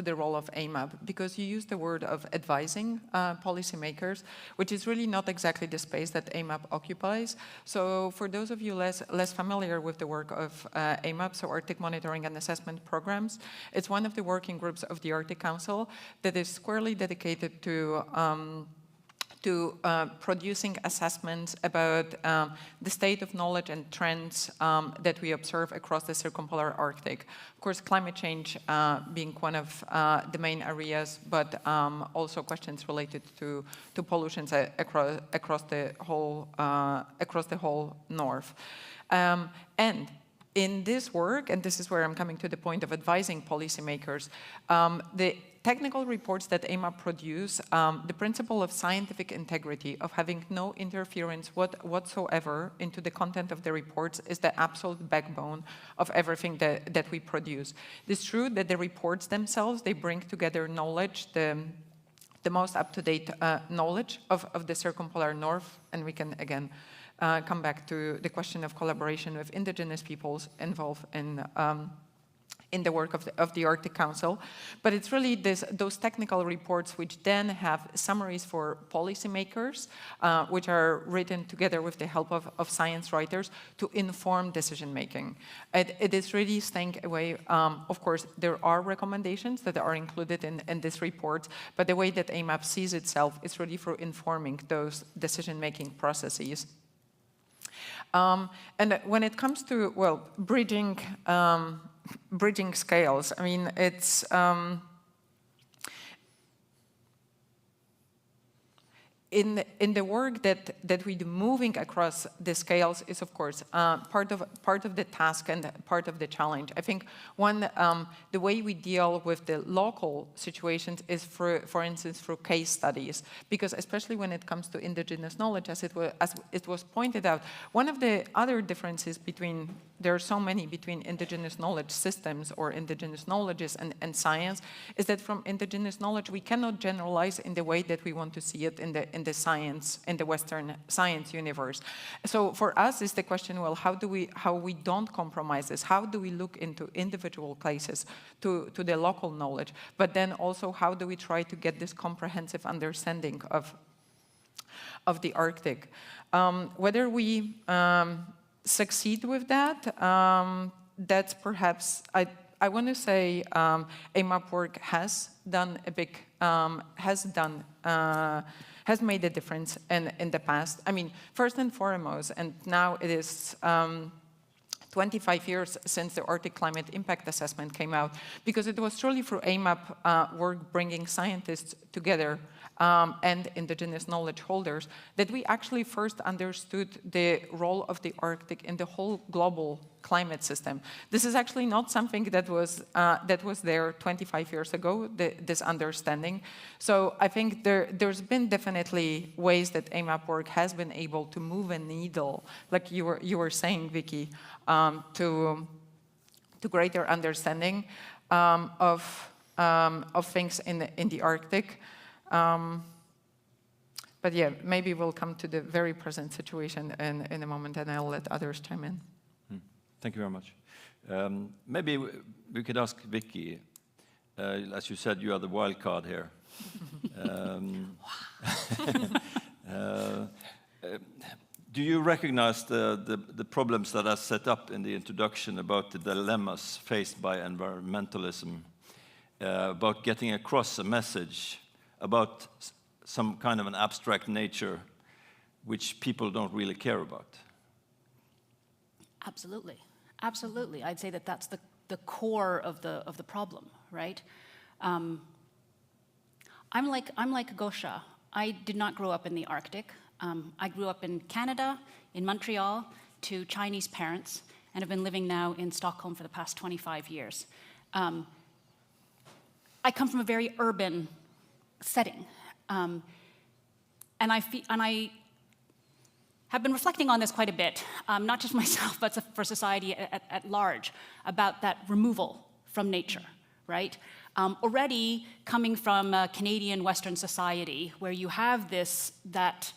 the role of AMAP, because you used the word of advising policymakers, which is really not exactly the space that AMAP occupies. So for those of you less familiar with the work of AMAP, so Arctic Monitoring and Assessment Programs, it's one of the working groups of the Arctic Council that is squarely dedicated to producing assessments about the state of knowledge and trends that we observe across the circumpolar Arctic. Of course, climate change being one of the main areas, but also questions related to pollutions across the whole north. And in this work, and this is where I'm coming to the point of advising policymakers, the technical reports that AMAP produce, the principle of scientific integrity, of having no interference whatsoever into the content of the reports, is the absolute backbone of everything that we produce. It's true that the reports themselves, they bring together knowledge, the the most up-to-date knowledge of the circumpolar north, and we can again come back to the question of collaboration with indigenous peoples involved in the work of the Arctic Council. But it's really those technical reports which then have summaries for policymakers, which are written together with the help of science writers to inform decision-making. It is really staying away, of course, there are recommendations that are included in this report, but the way that AMAP sees itself is really for informing those decision-making processes. And when it comes to, well, bridging scales, I mean, it's in the work that we do, moving across the scales is, of course, part of the task and part of the challenge. I think the way we deal with the local situations is, for instance, through case studies, because especially when it comes to indigenous knowledge, as it was pointed out, one of the other differences there are so many between indigenous knowledge systems or indigenous knowledges and science, is that from indigenous knowledge we cannot generalize in the way that we want to see it in the Western science universe. So for us is the question, well, how we don't compromise this? How do we look into individual cases to the local knowledge? But then also, how do we try to get this comprehensive understanding of the Arctic? Whether we succeed with that, that's perhaps, I want to say AMAP work has done a big, has made a difference in the past. I mean, first and foremost, and now it is 25 years since the Arctic Climate Impact Assessment came out, because it was truly through AMAP work bringing scientists together and indigenous knowledge holders that we actually first understood the role of the Arctic in the whole global climate system. This is actually not something that was there 25 years ago, this understanding. So I think there's been definitely ways that AMAP work has been able to move a needle, like you were saying, Vicky, to greater understanding of things in the Arctic. But yeah, maybe we'll come to the very present situation in a moment, and I'll let others chime in. Thank you very much. Maybe we could ask Vicky, as you said, you are the wild card here. Do you recognize the problems that are set up in the introduction about the dilemmas faced by environmentalism, about getting across a message about some kind of an abstract nature which people don't really care about? Absolutely. Absolutely. I'd say that that's the core of the problem, right? I'm like Gosha. I did not grow up in the Arctic. I grew up in Canada, in Montreal, to Chinese parents, and have been living now in Stockholm for the past 25 years. I come from a very urban setting, and I have been reflecting on this quite a bit, not just myself, but for society at large, about that removal from nature, right? Already coming from a Canadian Western society where you have that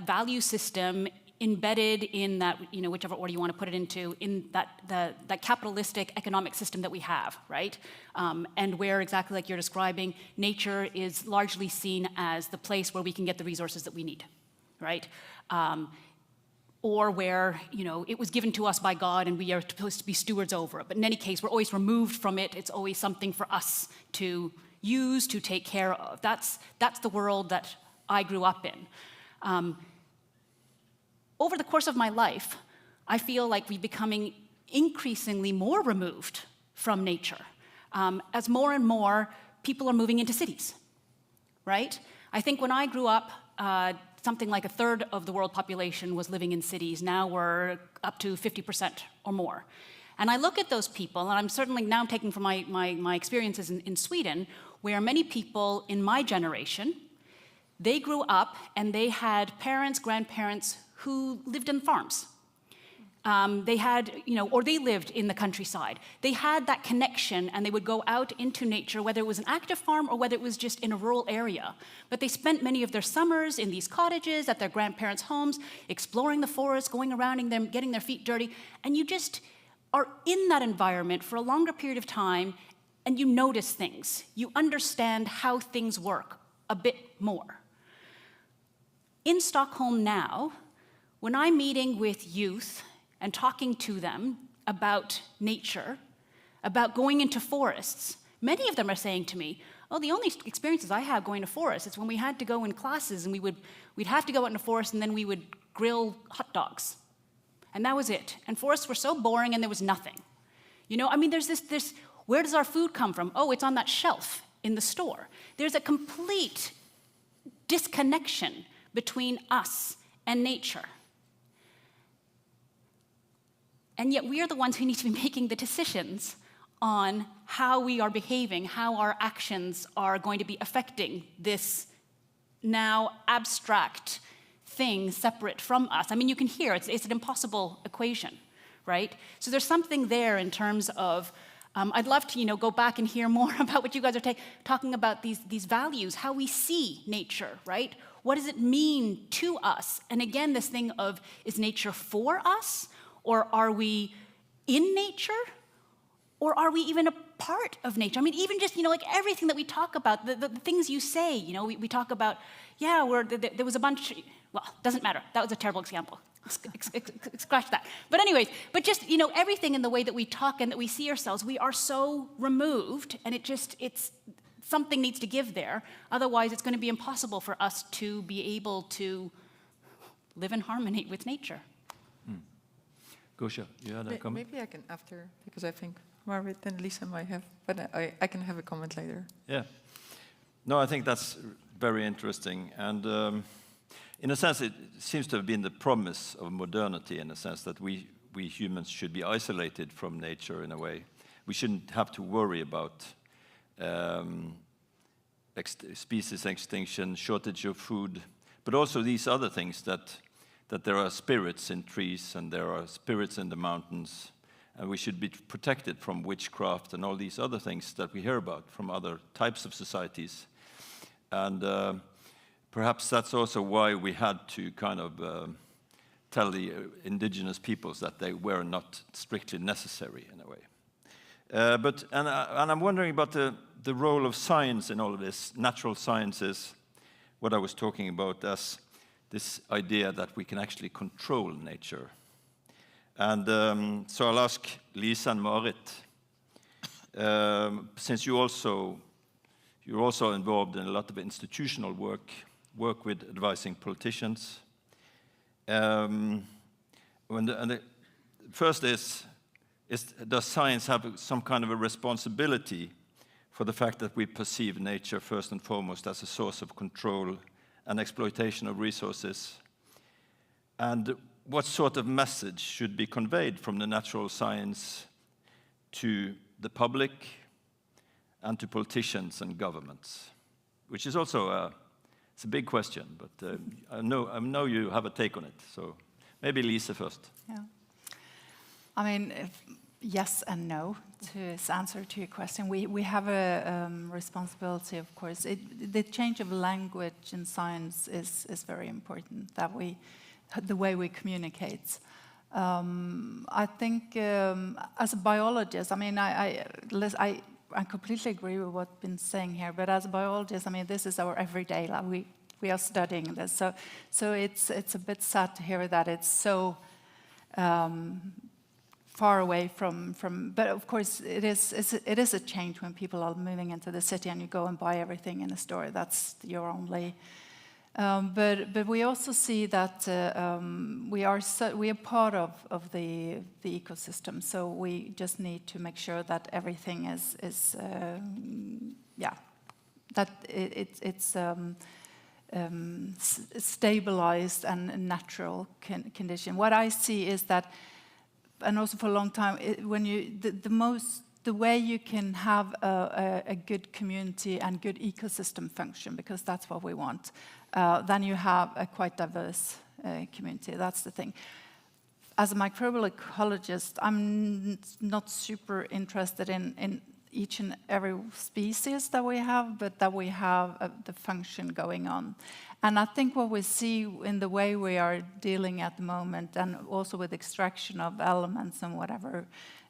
value system embedded in that, whichever order you want to put it into, in that capitalistic economic system that we have, right? And where, exactly like you're describing, nature is largely seen as the place where we can get the resources that we need, right? Or where, it was given to us by God and we are supposed to be stewards over it. But in any case, we're always removed from it. It's always something for us to use, to take care of. That's the world that I grew up in. Over the course of my life, I feel like we're becoming increasingly more removed from nature, as more and more people are moving into cities, right? I think when I grew up, something like a third of the world population was living in cities. Now we're up to 50% or more. And I look at those people, and I'm certainly now taking from my experiences in Sweden, where many people in my generation, they grew up and they had parents, grandparents who lived in farms. They had, or they lived in the countryside. They had that connection, and they would go out into nature, whether it was an active farm or whether it was just in a rural area. But they spent many of their summers in these cottages, at their grandparents' homes, exploring the forest, going around in them, getting their feet dirty. And you just are in that environment for a longer period of time, and you notice things. You understand how things work a bit more. In Stockholm now, when I'm meeting with youth and talking to them about nature, about going into forests, many of them are saying to me, oh, the only experiences I have going to forests is when we had to go in classes and we'd have to go out in the forest and then we would grill hot dogs. And that was it. And forests were so boring and there was nothing. There's this, where does our food come from? Oh, it's on that shelf in the store. There's a complete disconnection between us and nature. And yet we are the ones who need to be making the decisions on how we are behaving, how our actions are going to be affecting this now abstract thing separate from us. You can hear it's an impossible equation, right? So there's something there in terms of, I'd love to go back and hear more about what you guys are talking about, these values, how we see nature, right? What does it mean to us? And again, this thing of, is nature for us? Or are we in nature? Or are we even a part of nature? Even just, like everything that we talk about, the things you say, we talk about, there was a bunch, well, doesn't matter. That was a terrible example. Scratch that. But anyways, just, everything in the way that we talk and that we see ourselves, we are so removed, and it's something needs to give there. Otherwise, it's going to be impossible for us to be able to live in harmony with nature. Gosha, you had a comment? Maybe I can after, because I think Marit and Lisa might have, but I can have a comment later. Yeah. No, I think that's very interesting. And in a sense, it seems to have been the promise of modernity, in a sense that we humans should be isolated from nature in a way. We shouldn't have to worry about species extinction, shortage of food, but also these other things that there are spirits in trees and there are spirits in the mountains, and we should be protected from witchcraft and all these other things that we hear about from other types of societies. And perhaps that's also why we had to kind of tell the indigenous peoples that they were not strictly necessary in a way. But I'm wondering about the role of science in all of this. Natural sciences, what I was talking about as this idea that we can actually control nature. And so I'll ask Lisa and Marit, since you're also involved in a lot of institutional work with advising politicians. First is, does science have some kind of a responsibility for the fact that we perceive nature first and foremost as a source of control and exploitation of resources? And what sort of message should be conveyed from the natural science to the public and to politicians and governments? Which is also it's a big question, but I know you have a take on it. So maybe Lisa first. Yeah. Yes and no to answer to your question. We have a responsibility, of course. The change of language in science is very important, the way we communicate. I think as a biologist, I completely agree with what's been saying here, but as a biologist, this is our everyday life. We are studying this. So it's a bit sad to hear that it's so far away from, but of course it is a change when people are moving into the city and you go and buy everything in a store. That's your only. But we also see that we are part of the ecosystem. So we just need to make sure that everything is that it's stabilized and natural condition. What I see is that. And also for a long time, the way you can have a good community and good ecosystem function, because that's what we want, then you have a quite diverse community. That's the thing. as a microbial ecologist, I'm not super interested in each and every species that we have, but that we have the function going on. And I think what we see in the way we are dealing at the moment, and also with extraction of elements and whatever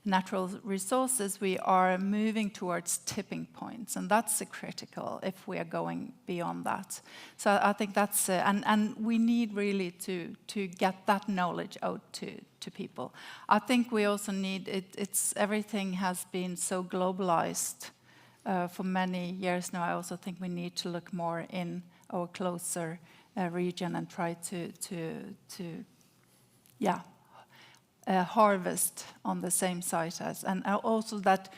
natural resources, we are moving towards tipping points, and that's critical if we are going beyond that. So I think that's, and we need really to get that knowledge out to people. I think we also need, everything has been so globalized for many years now. I also think we need to look more in our closer region and try to harvest on the same site as, and also that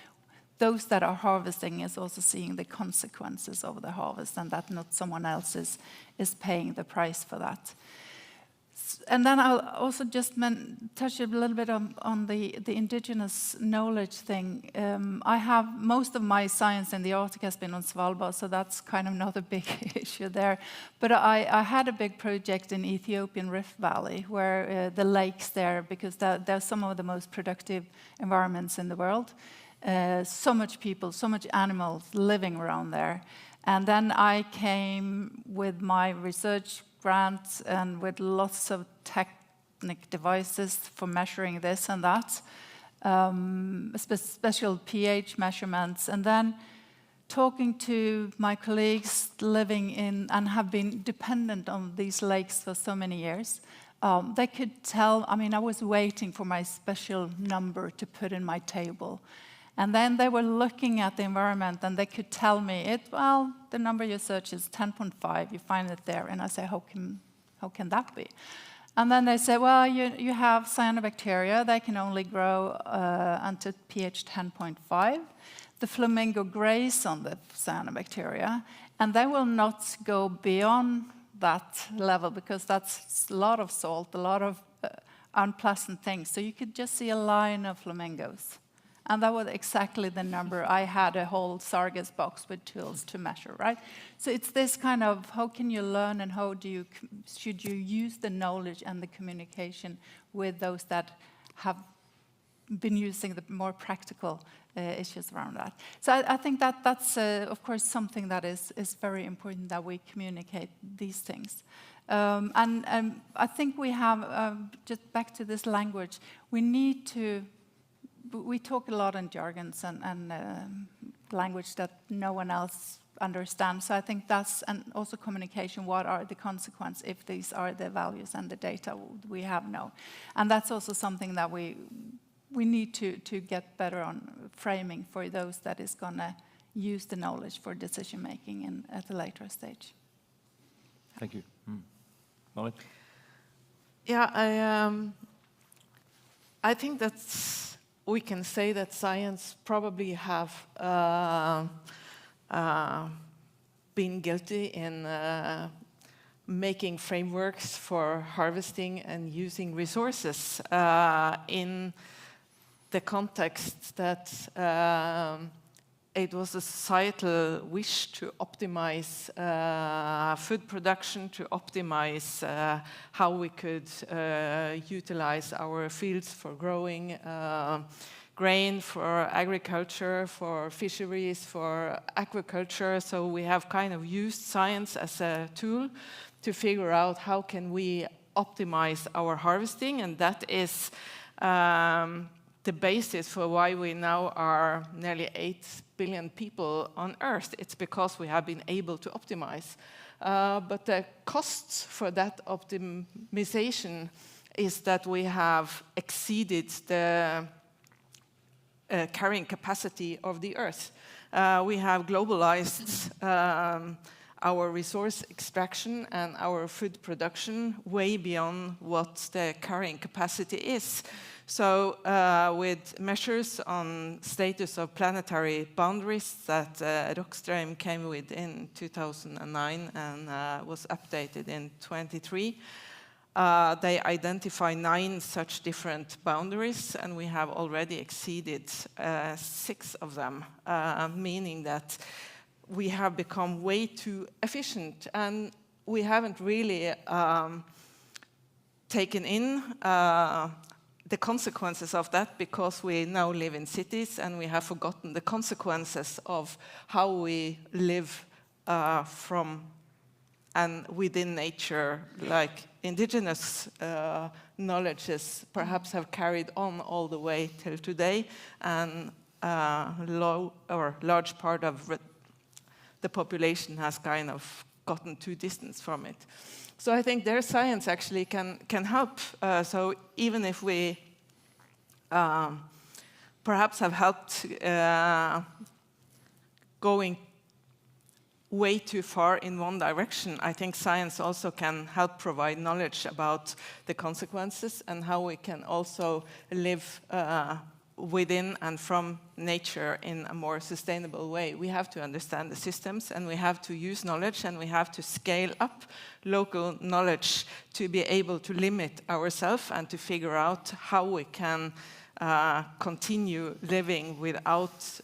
those that are harvesting is also seeing the consequences of the harvest, and that not someone else is paying the price for that. And then I'll also just touch a little bit on the indigenous knowledge thing. I have, most of my science in the Arctic has been on Svalbard, so that's kind of not a big issue there. But I had a big project in Ethiopian Rift Valley, where the lakes there, because they're some of the most productive environments in the world. So much people, so much animals living around there. And then I came with my research grant and with lots of technical devices for measuring this and that, special pH measurements, and then talking to my colleagues living in and have been dependent on these lakes for so many years. They could tell, I mean, I was waiting for my special number to put in my table. And then they were looking at the environment and they could tell me, well, the number you search is 10.5, you find it there. And I say, how can that be? And then they say, well, you have cyanobacteria, they can only grow until pH 10.5. The flamingo graze on the cyanobacteria, and they will not go beyond that level because that's a lot of salt, a lot of unpleasant things. So you could just see a line of flamingos. And that was exactly the number. I had a whole Sargas box with tools to measure, right? So it's this kind of, how can you learn and should you use the knowledge and the communication with those that have been using the more practical issues around that. So I think that's, of course, something that is very important that we communicate these things. And I think we have, just back to this language, we talk a lot in jargons and language that no one else understands. So I think that's, and also communication, what are the consequences if these are the values and the data we have now. And that's also something that we need to get better on framing for those that is going to use the knowledge for decision making at a later stage. Thank you. Marit? Yeah, I think we can say that science probably have been guilty in making frameworks for harvesting and using resources in the context that it was a societal wish to optimize food production, to optimize how we could utilize our fields for growing grain, for agriculture, for fisheries, for aquaculture. So we have kind of used science as a tool to figure out how can we optimize our harvesting, and that is the basis for why we now are nearly 8 billion people on Earth. It's because we have been able to optimize. But the costs for that optimization is that we have exceeded the carrying capacity of the Earth. We have globalized our resource extraction and our food production way beyond what the carrying capacity is. So with measures on status of planetary boundaries that Rockström came with in 2009 and was updated in 23, they identify 9 such different boundaries, and we have already exceeded 6 of them, meaning that we have become way too efficient, and we haven't really taken in the consequences of that, because we now live in cities and we have forgotten the consequences of how we live from and within nature, like indigenous knowledges perhaps have carried on all the way till today, and large part of the population has kind of gotten too distant from it. So I think their science actually can help. So even if we perhaps have helped going way too far in one direction, I think science also can help provide knowledge about the consequences and how we can also live within and from nature in a more sustainable way. We have to understand the systems, and we have to use knowledge, and we have to scale up local knowledge to be able to limit ourselves and to figure out how we can continue living without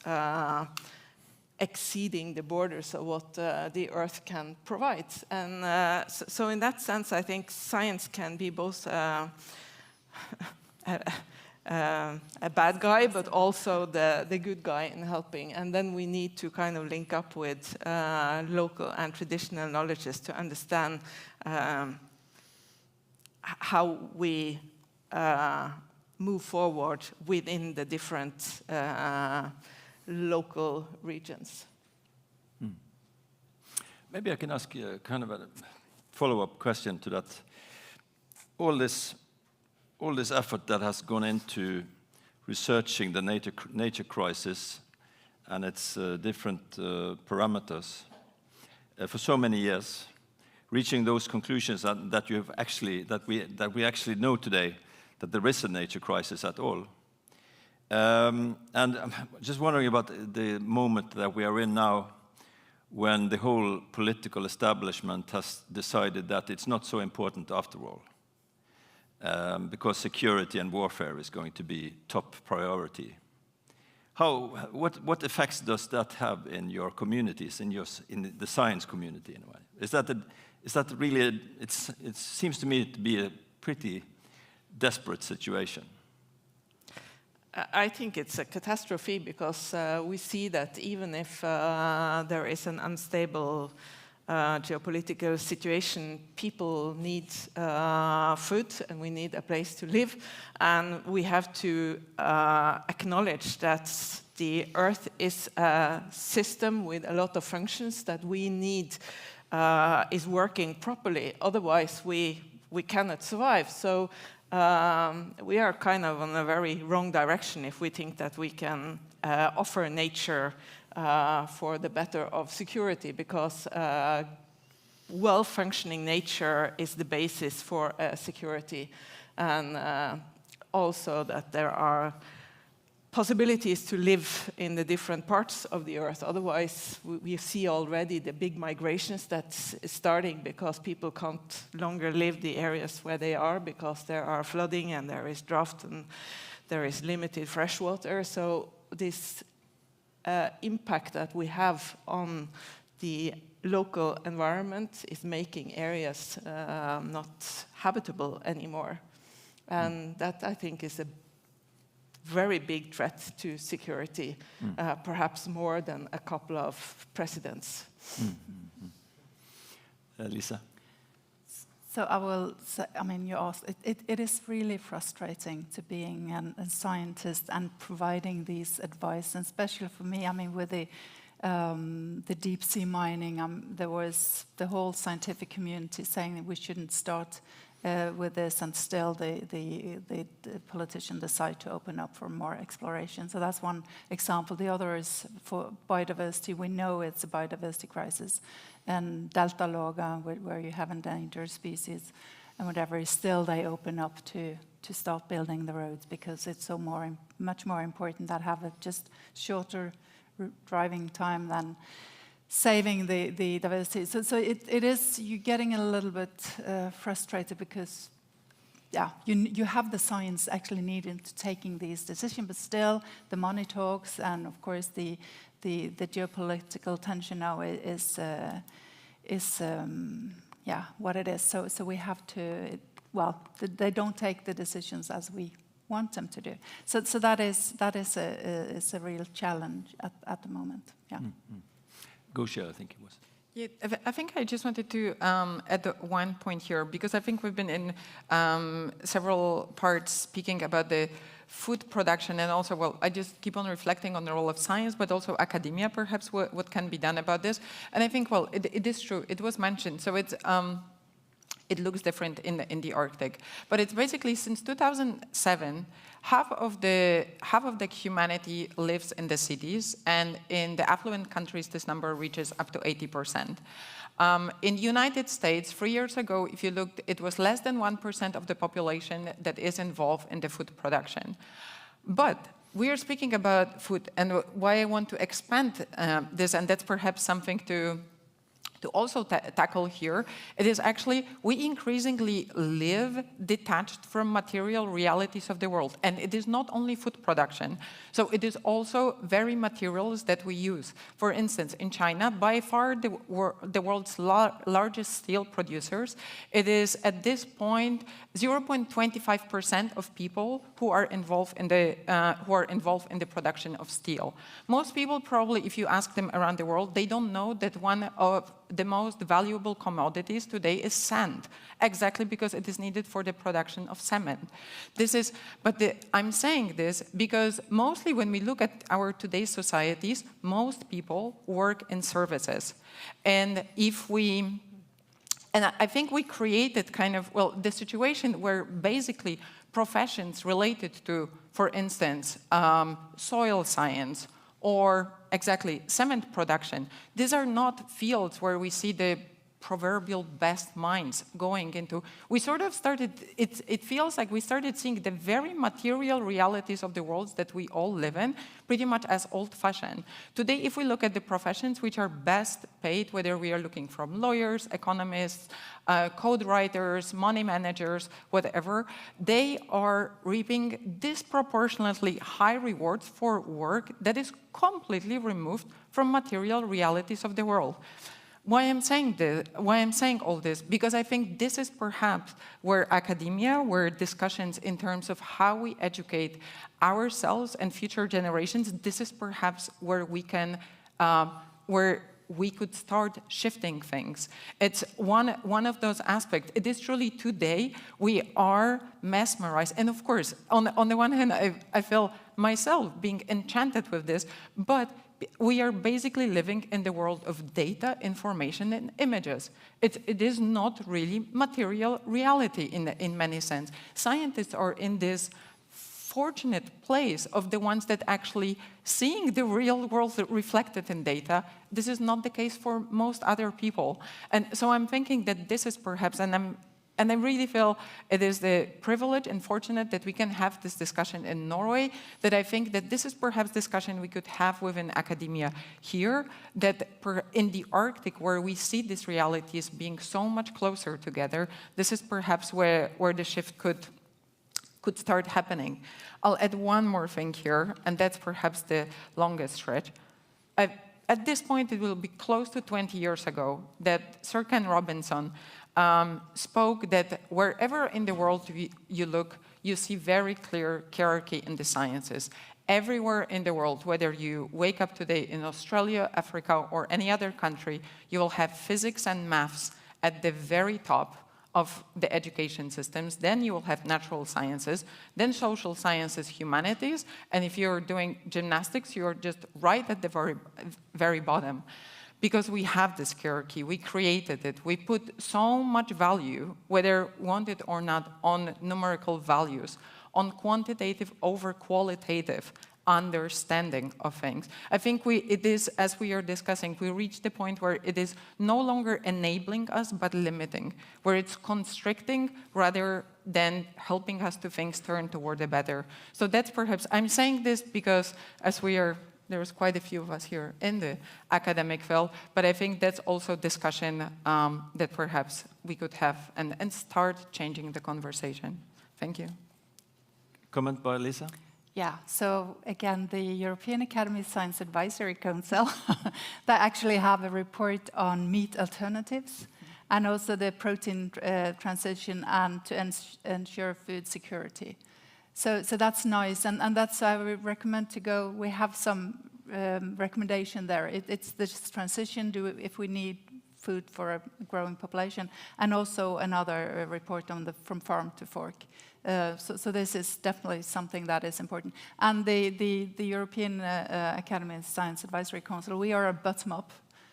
exceeding the borders of what the Earth can provide. And so in that sense, I think science can be both a bad guy, but also the good guy in helping. And then we need to kind of link up with local and traditional knowledges to understand how we move forward within the different local regions. Maybe I can ask you kind of a follow-up question to that. All this effort that has gone into researching the nature crisis and its different parameters for so many years, reaching those conclusions that we actually know today that there is a nature crisis at all. And I'm just wondering about the moment that we are in now, when the whole political establishment has decided that it's not so important after all, because security and warfare is going to be top priority. What effects does that have in your communities, in the science community in a way? Is that really? It seems to me to be a pretty desperate situation. I think it's a catastrophe, because we see that even if there is an unstable geopolitical situation, people need food, and we need a place to live, and we have to acknowledge that the Earth is a system with a lot of functions that we need is working properly. Otherwise, we cannot survive. So we are kind of on a very wrong direction if we think that we can offer nature for the better of security, because well-functioning nature is the basis for security, and also that there are possibilities to live in the different parts of the Earth. Otherwise, we see already the big migrations that's starting, because people can't longer live the areas where they are, because there are flooding and there is drought and there is limited fresh water. So this impact that we have on the local environment is making areas not habitable anymore. And that, I think, is a very big threat to security, perhaps more than a couple of presidents. Lisa? So I will say, I mean, you asked, it is really frustrating to being a scientist and providing these advice, and especially for me, I mean, with the deep sea mining, there was the whole scientific community saying that we shouldn't start with this, and still the politicians decide to open up for more exploration. So that's one example. The other is for biodiversity. We know it's a biodiversity crisis, and Delta Laga, where you have endangered species and whatever, still they open up to start building the roads, because it's so much more important that have a just shorter driving time than saving the diversity. So it is, you're getting a little bit frustrated, because yeah, you have the science actually needed to taking these decisions, but still the money talks, and of course the geopolitical tension now is what it is. So we have to, they don't take the decisions as we want them to do. So that is a real challenge at the moment. Yeah. Gosha, I think it was. Yeah, I think I just wanted to add one point here, because I think we've been in several parts speaking about the food production, and also, well, I just keep on reflecting on the role of science, but also academia, perhaps, what can be done about this. And I think, well, it is true, it was mentioned, so it's, it looks different in the Arctic. But it's basically, since 2007, half of the humanity lives in the cities, and in the affluent countries, this number reaches up to 80%. In the United States, 3 years ago, if you looked, it was less than 1% of the population that is involved in the food production. But we are speaking about food, and why I want to expand this, and that's perhaps something to also tackle here, it is actually, we increasingly live detached from material realities of the world. And it is not only food production, so it is also very materials that we use. For instance, in China, by far the world's largest steel producers, it is at this point 0.25% of people who are involved in the production of steel. Most people probably, if you ask them around the world, they don't know that one of the most valuable commodities today is sand, exactly because it is needed for the production of cement. I'm saying this because mostly when we look at our today's societies, most people work in services. And I think we created kind of, well, the situation where basically professions related to, for instance, soil science, or exactly cement production. These are not fields where we see the proverbial best minds going into. We sort of started, it feels like we started seeing the very material realities of the worlds that we all live in, pretty much as old-fashioned. Today, if we look at the professions which are best paid, whether we are looking from lawyers, economists, code writers, money managers, whatever, they are reaping disproportionately high rewards for work that is completely removed from material realities of the world. Why I'm saying all this? Because I think this is perhaps where academia, where discussions in terms of how we educate ourselves and future generations, this is perhaps where we can, where we could start shifting things. It's one of those aspects. It is truly today we are mesmerized, and of course, on the one hand, I feel myself being enchanted with this, but we are basically living in the world of data, information, and images. It is not really material reality in many sense. Scientists are in this fortunate place of the ones that actually seeing the real world reflected in data. This is not the case for most other people. And so I'm thinking that this is perhaps, and I really feel it is the privilege and fortunate that we can have this discussion in Norway, that I think that this is perhaps discussion we could have within academia here, that in the Arctic, where we see these realities being so much closer together, this is perhaps where the shift could start happening. I'll add one more thing here, and that's perhaps the longest stretch. At this point, it will be close to 20 years ago that Sir Ken Robinson spoke that wherever in the world you look, you see very clear hierarchy in the sciences. Everywhere in the world, whether you wake up today in Australia, Africa, or any other country, you will have physics and maths at the very top of the education systems. Then you will have natural sciences, then social sciences, humanities, and if you're doing gymnastics, you're just right at the very bottom. Because we have this hierarchy, we created it, we put so much value, whether wanted or not, on numerical values, on quantitative over qualitative understanding of things. I think it is, as we are discussing, we reach the point where it is no longer enabling us, but limiting, where it's constricting rather than helping us to things turn toward the better. So that's perhaps, I'm saying this because as there's quite a few of us here in the academic field, but I think that's also discussion that perhaps we could have and start changing the conversation. Thank you. Comment by Lisa? Yeah, so again, the European Academy Science Advisory Council, they actually have a report on meat alternatives and also the protein transition and to ensure food security. So that's nice, and that's I would recommend to go. We have some recommendation there. It's this transition. If we need food for a growing population, and also another report on from farm to fork. So this is definitely something that is important. And the European Academy of Science Advisory Council, we are a bottom-up.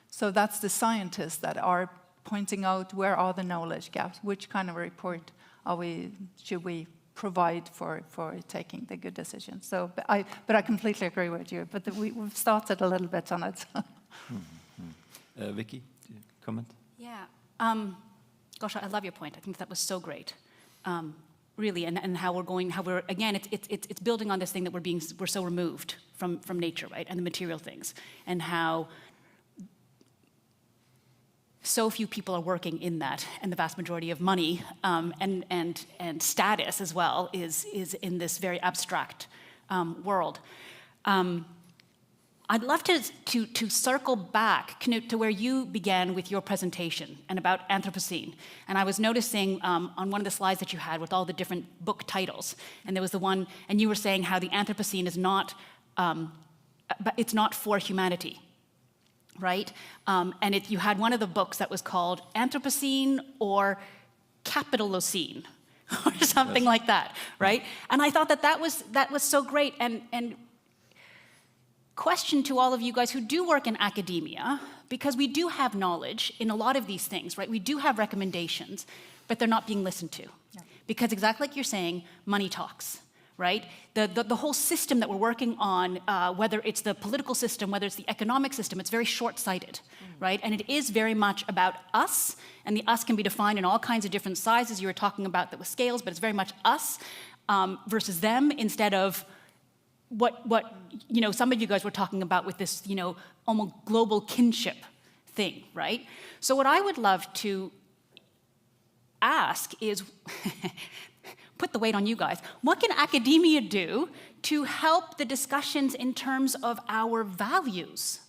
So that's the scientists that are pointing out where are the knowledge gaps, which kind of report should we provide for taking the good decisions. So, but I completely agree with you. But we've started a little bit on it. Vicky, do you comment? Yeah. Gosh, I love your point. I think that was so great. Really, and how we're again, it's building on this thing that we're so removed from nature, right, and the material things, and how so few people are working in that, and the vast majority of money and status as well is in this very abstract world. I'd love to circle back, Knut, to where you began with your presentation and about Anthropocene. And I was noticing on one of the slides that you had with all the different book titles, and there was the one, and you were saying how the Anthropocene is not, it's not for humanity, right? And you had one of the books that was called Anthropocene or Capitalocene, or something like that, right? And I thought that was so great, and question to all of you guys who do work in academia, because we do have knowledge in a lot of these things, right? We do have recommendations, but they're not being listened to. Yeah. Because exactly like you're saying, money talks, right? The whole system that we're working on, whether it's the political system, whether it's the economic system, it's very short-sighted, right? And it is very much about us, and the us can be defined in all kinds of different sizes. You were talking about that with scales, but it's very much us versus them, instead of what some of you guys were talking about with this, almost global kinship thing, right? So what I would love to ask is, put the weight on you guys, what can academia do to help the discussions in terms of our values,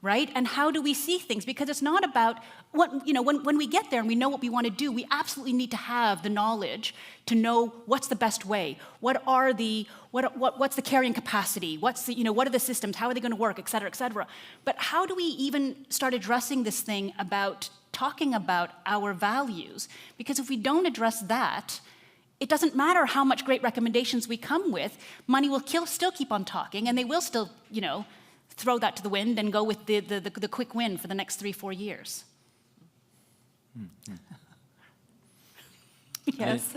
right? And how do we see things? Because it's not about, when we get there and we know what we want to do, we absolutely need to have the knowledge to know what's the best way, what's the carrying capacity, what are the systems, how are they going to work, et cetera, et cetera. But how do we even start addressing this thing about talking about our values? Because if we don't address that, it doesn't matter how much great recommendations we come with, money will still keep on talking, and they will still, throw that to the wind and go with the quick win for the next 3-4 years. Yes.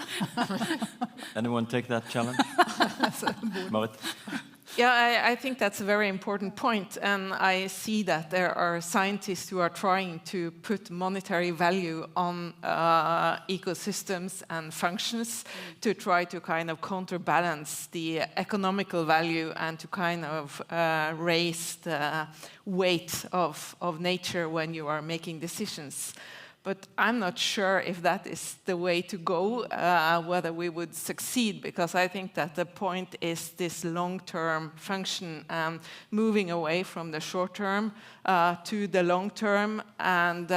Anyone take that challenge? Marit? Yeah, I think that's a very important point, and I see that there are scientists who are trying to put monetary value on ecosystems and functions to try to kind of counterbalance the economical value and to kind of raise the weight of nature when you are making decisions. But I'm not sure if that is the way to go, whether we would succeed, because I think that the point is this long-term function, moving away from the short-term to the long-term, and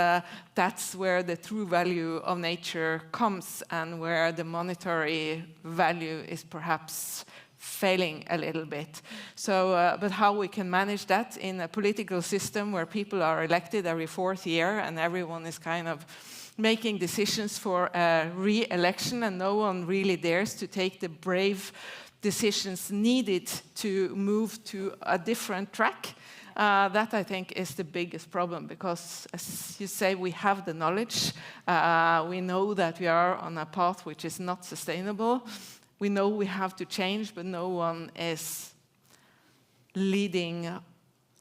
that's where the true value of nature comes, and where the monetary value is perhaps failing a little bit. So, but how we can manage that in a political system where people are elected every 4th year and everyone is kind of making decisions for a re-election and no one really dares to take the brave decisions needed to move to a different track. That, I think, is the biggest problem, because, as you say, we have the knowledge. We know that we are on a path which is not sustainable. We know we have to change, but no one is leading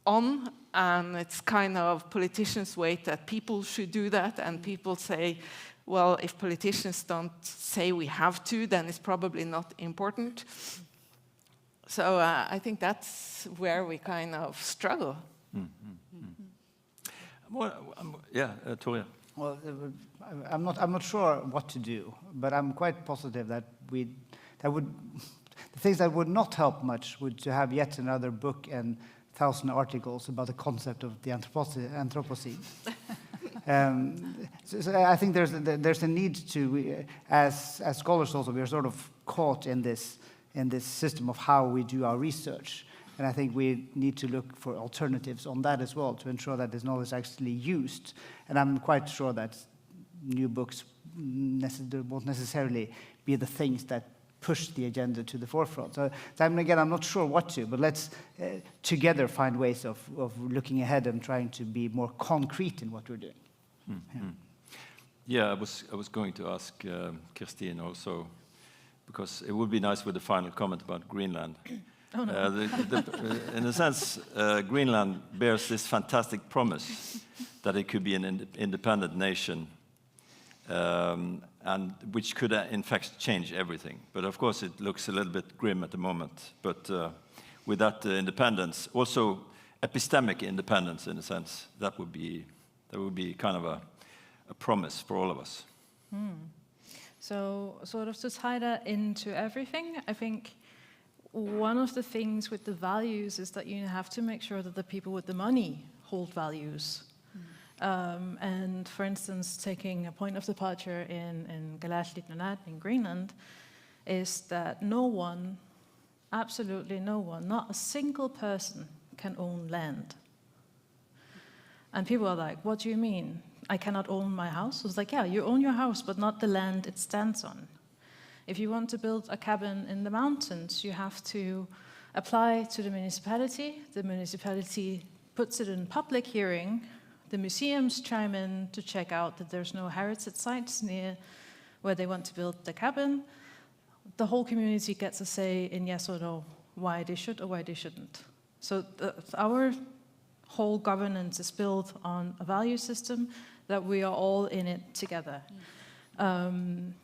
on, and it's kind of politicians wait that people should do that, and people say, well, if politicians don't say we have to, then it's probably not important. So I think that's where we kind of struggle. Torje. Well, I'm not sure what to do, but I'm quite positive that the things that would not help much would to have yet another book and 1,000 articles about the concept of the Anthropocene. So I think there's a need to, as scholars also, we are sort of caught in this system of how we do our research. And I think we need to look for alternatives on that as well to ensure that this knowledge is actually used. And I'm quite sure that new books won't necessarily be the things that push the agenda to the forefront. So again, I'm not sure what to, but let's together find ways of looking ahead and trying to be more concrete in what we're doing. Mm-hmm. Yeah, I was going to ask Christine also, because it would be nice with the final comment about Greenland. Oh, no. In a sense, Greenland bears this fantastic promise that it could be an independent nation, and which could, in fact, change everything. But of course, it looks a little bit grim at the moment. But with that independence, also epistemic independence, in a sense, that would be kind of a promise for all of us. So, sort of to tie that into everything, I think one of the things with the values is that you have to make sure that the people with the money hold values. And for instance, taking a point of departure in Galashlitnanat in Greenland, is that no one, absolutely no one, not a single person can own land. And people are like, what do you mean? I cannot own my house? I was like, yeah, you own your house, but not the land it stands on. If you want to build a cabin in the mountains, you have to apply to the municipality puts it in public hearing, the museums chime in to check out that there's no heritage sites near where they want to build the cabin. The whole community gets a say in yes or no, why they should or why they shouldn't. So our whole governance is built on a value system that we are all in it together. And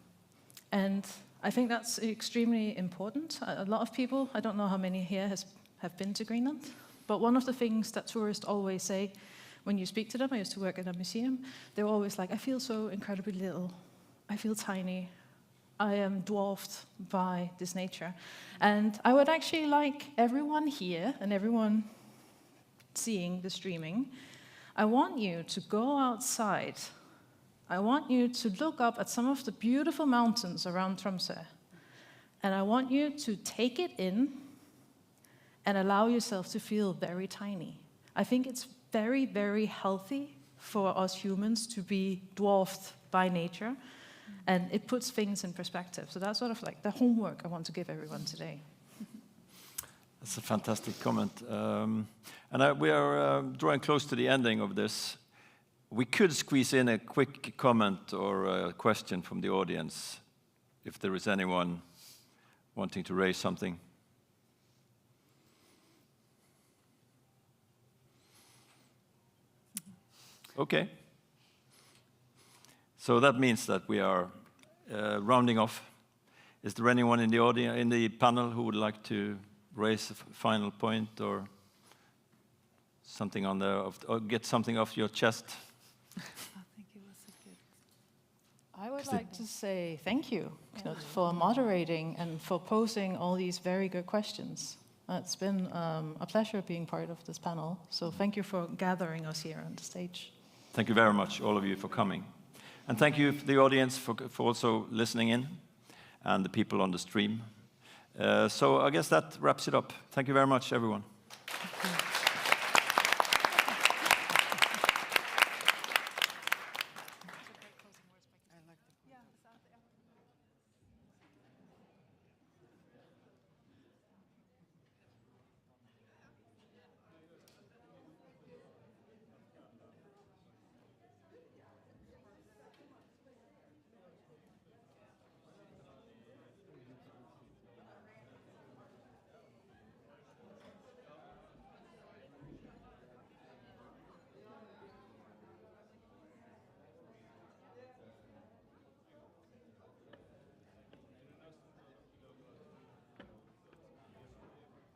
I think that's extremely important. A lot of people, I don't know how many here have been to Greenland, but one of the things that tourists always say when you speak to them, I used to work at a museum, they're always like, I feel so incredibly little. I feel tiny. I am dwarfed by this nature. And I would actually like everyone here and everyone seeing the streaming, I want you to go outside. I want you to look up at some of the beautiful mountains around Tromsø. And I want you to take it in and allow yourself to feel very tiny. I think it's very, very healthy for us humans to be dwarfed by nature. And it puts things in perspective. So that's sort of like the homework I want to give everyone today. That's a fantastic comment. We are drawing close to the ending of this. We could squeeze in a quick comment or a question from the audience, if there is anyone wanting to raise something. Okay. So that means that we are rounding off. Is there anyone in the audience, in the panel, who would like to raise a final point or something on there, or get something off your chest? I think it was a good. I would like to say thank you, Knut, for moderating and for posing all these very good questions. It's been a pleasure being part of this panel. So thank you for gathering us here on the stage. Thank you very much, all of you, for coming. And thank you, the audience, for also listening in, and the people on the stream. So I guess that wraps it up. Thank you very much, everyone.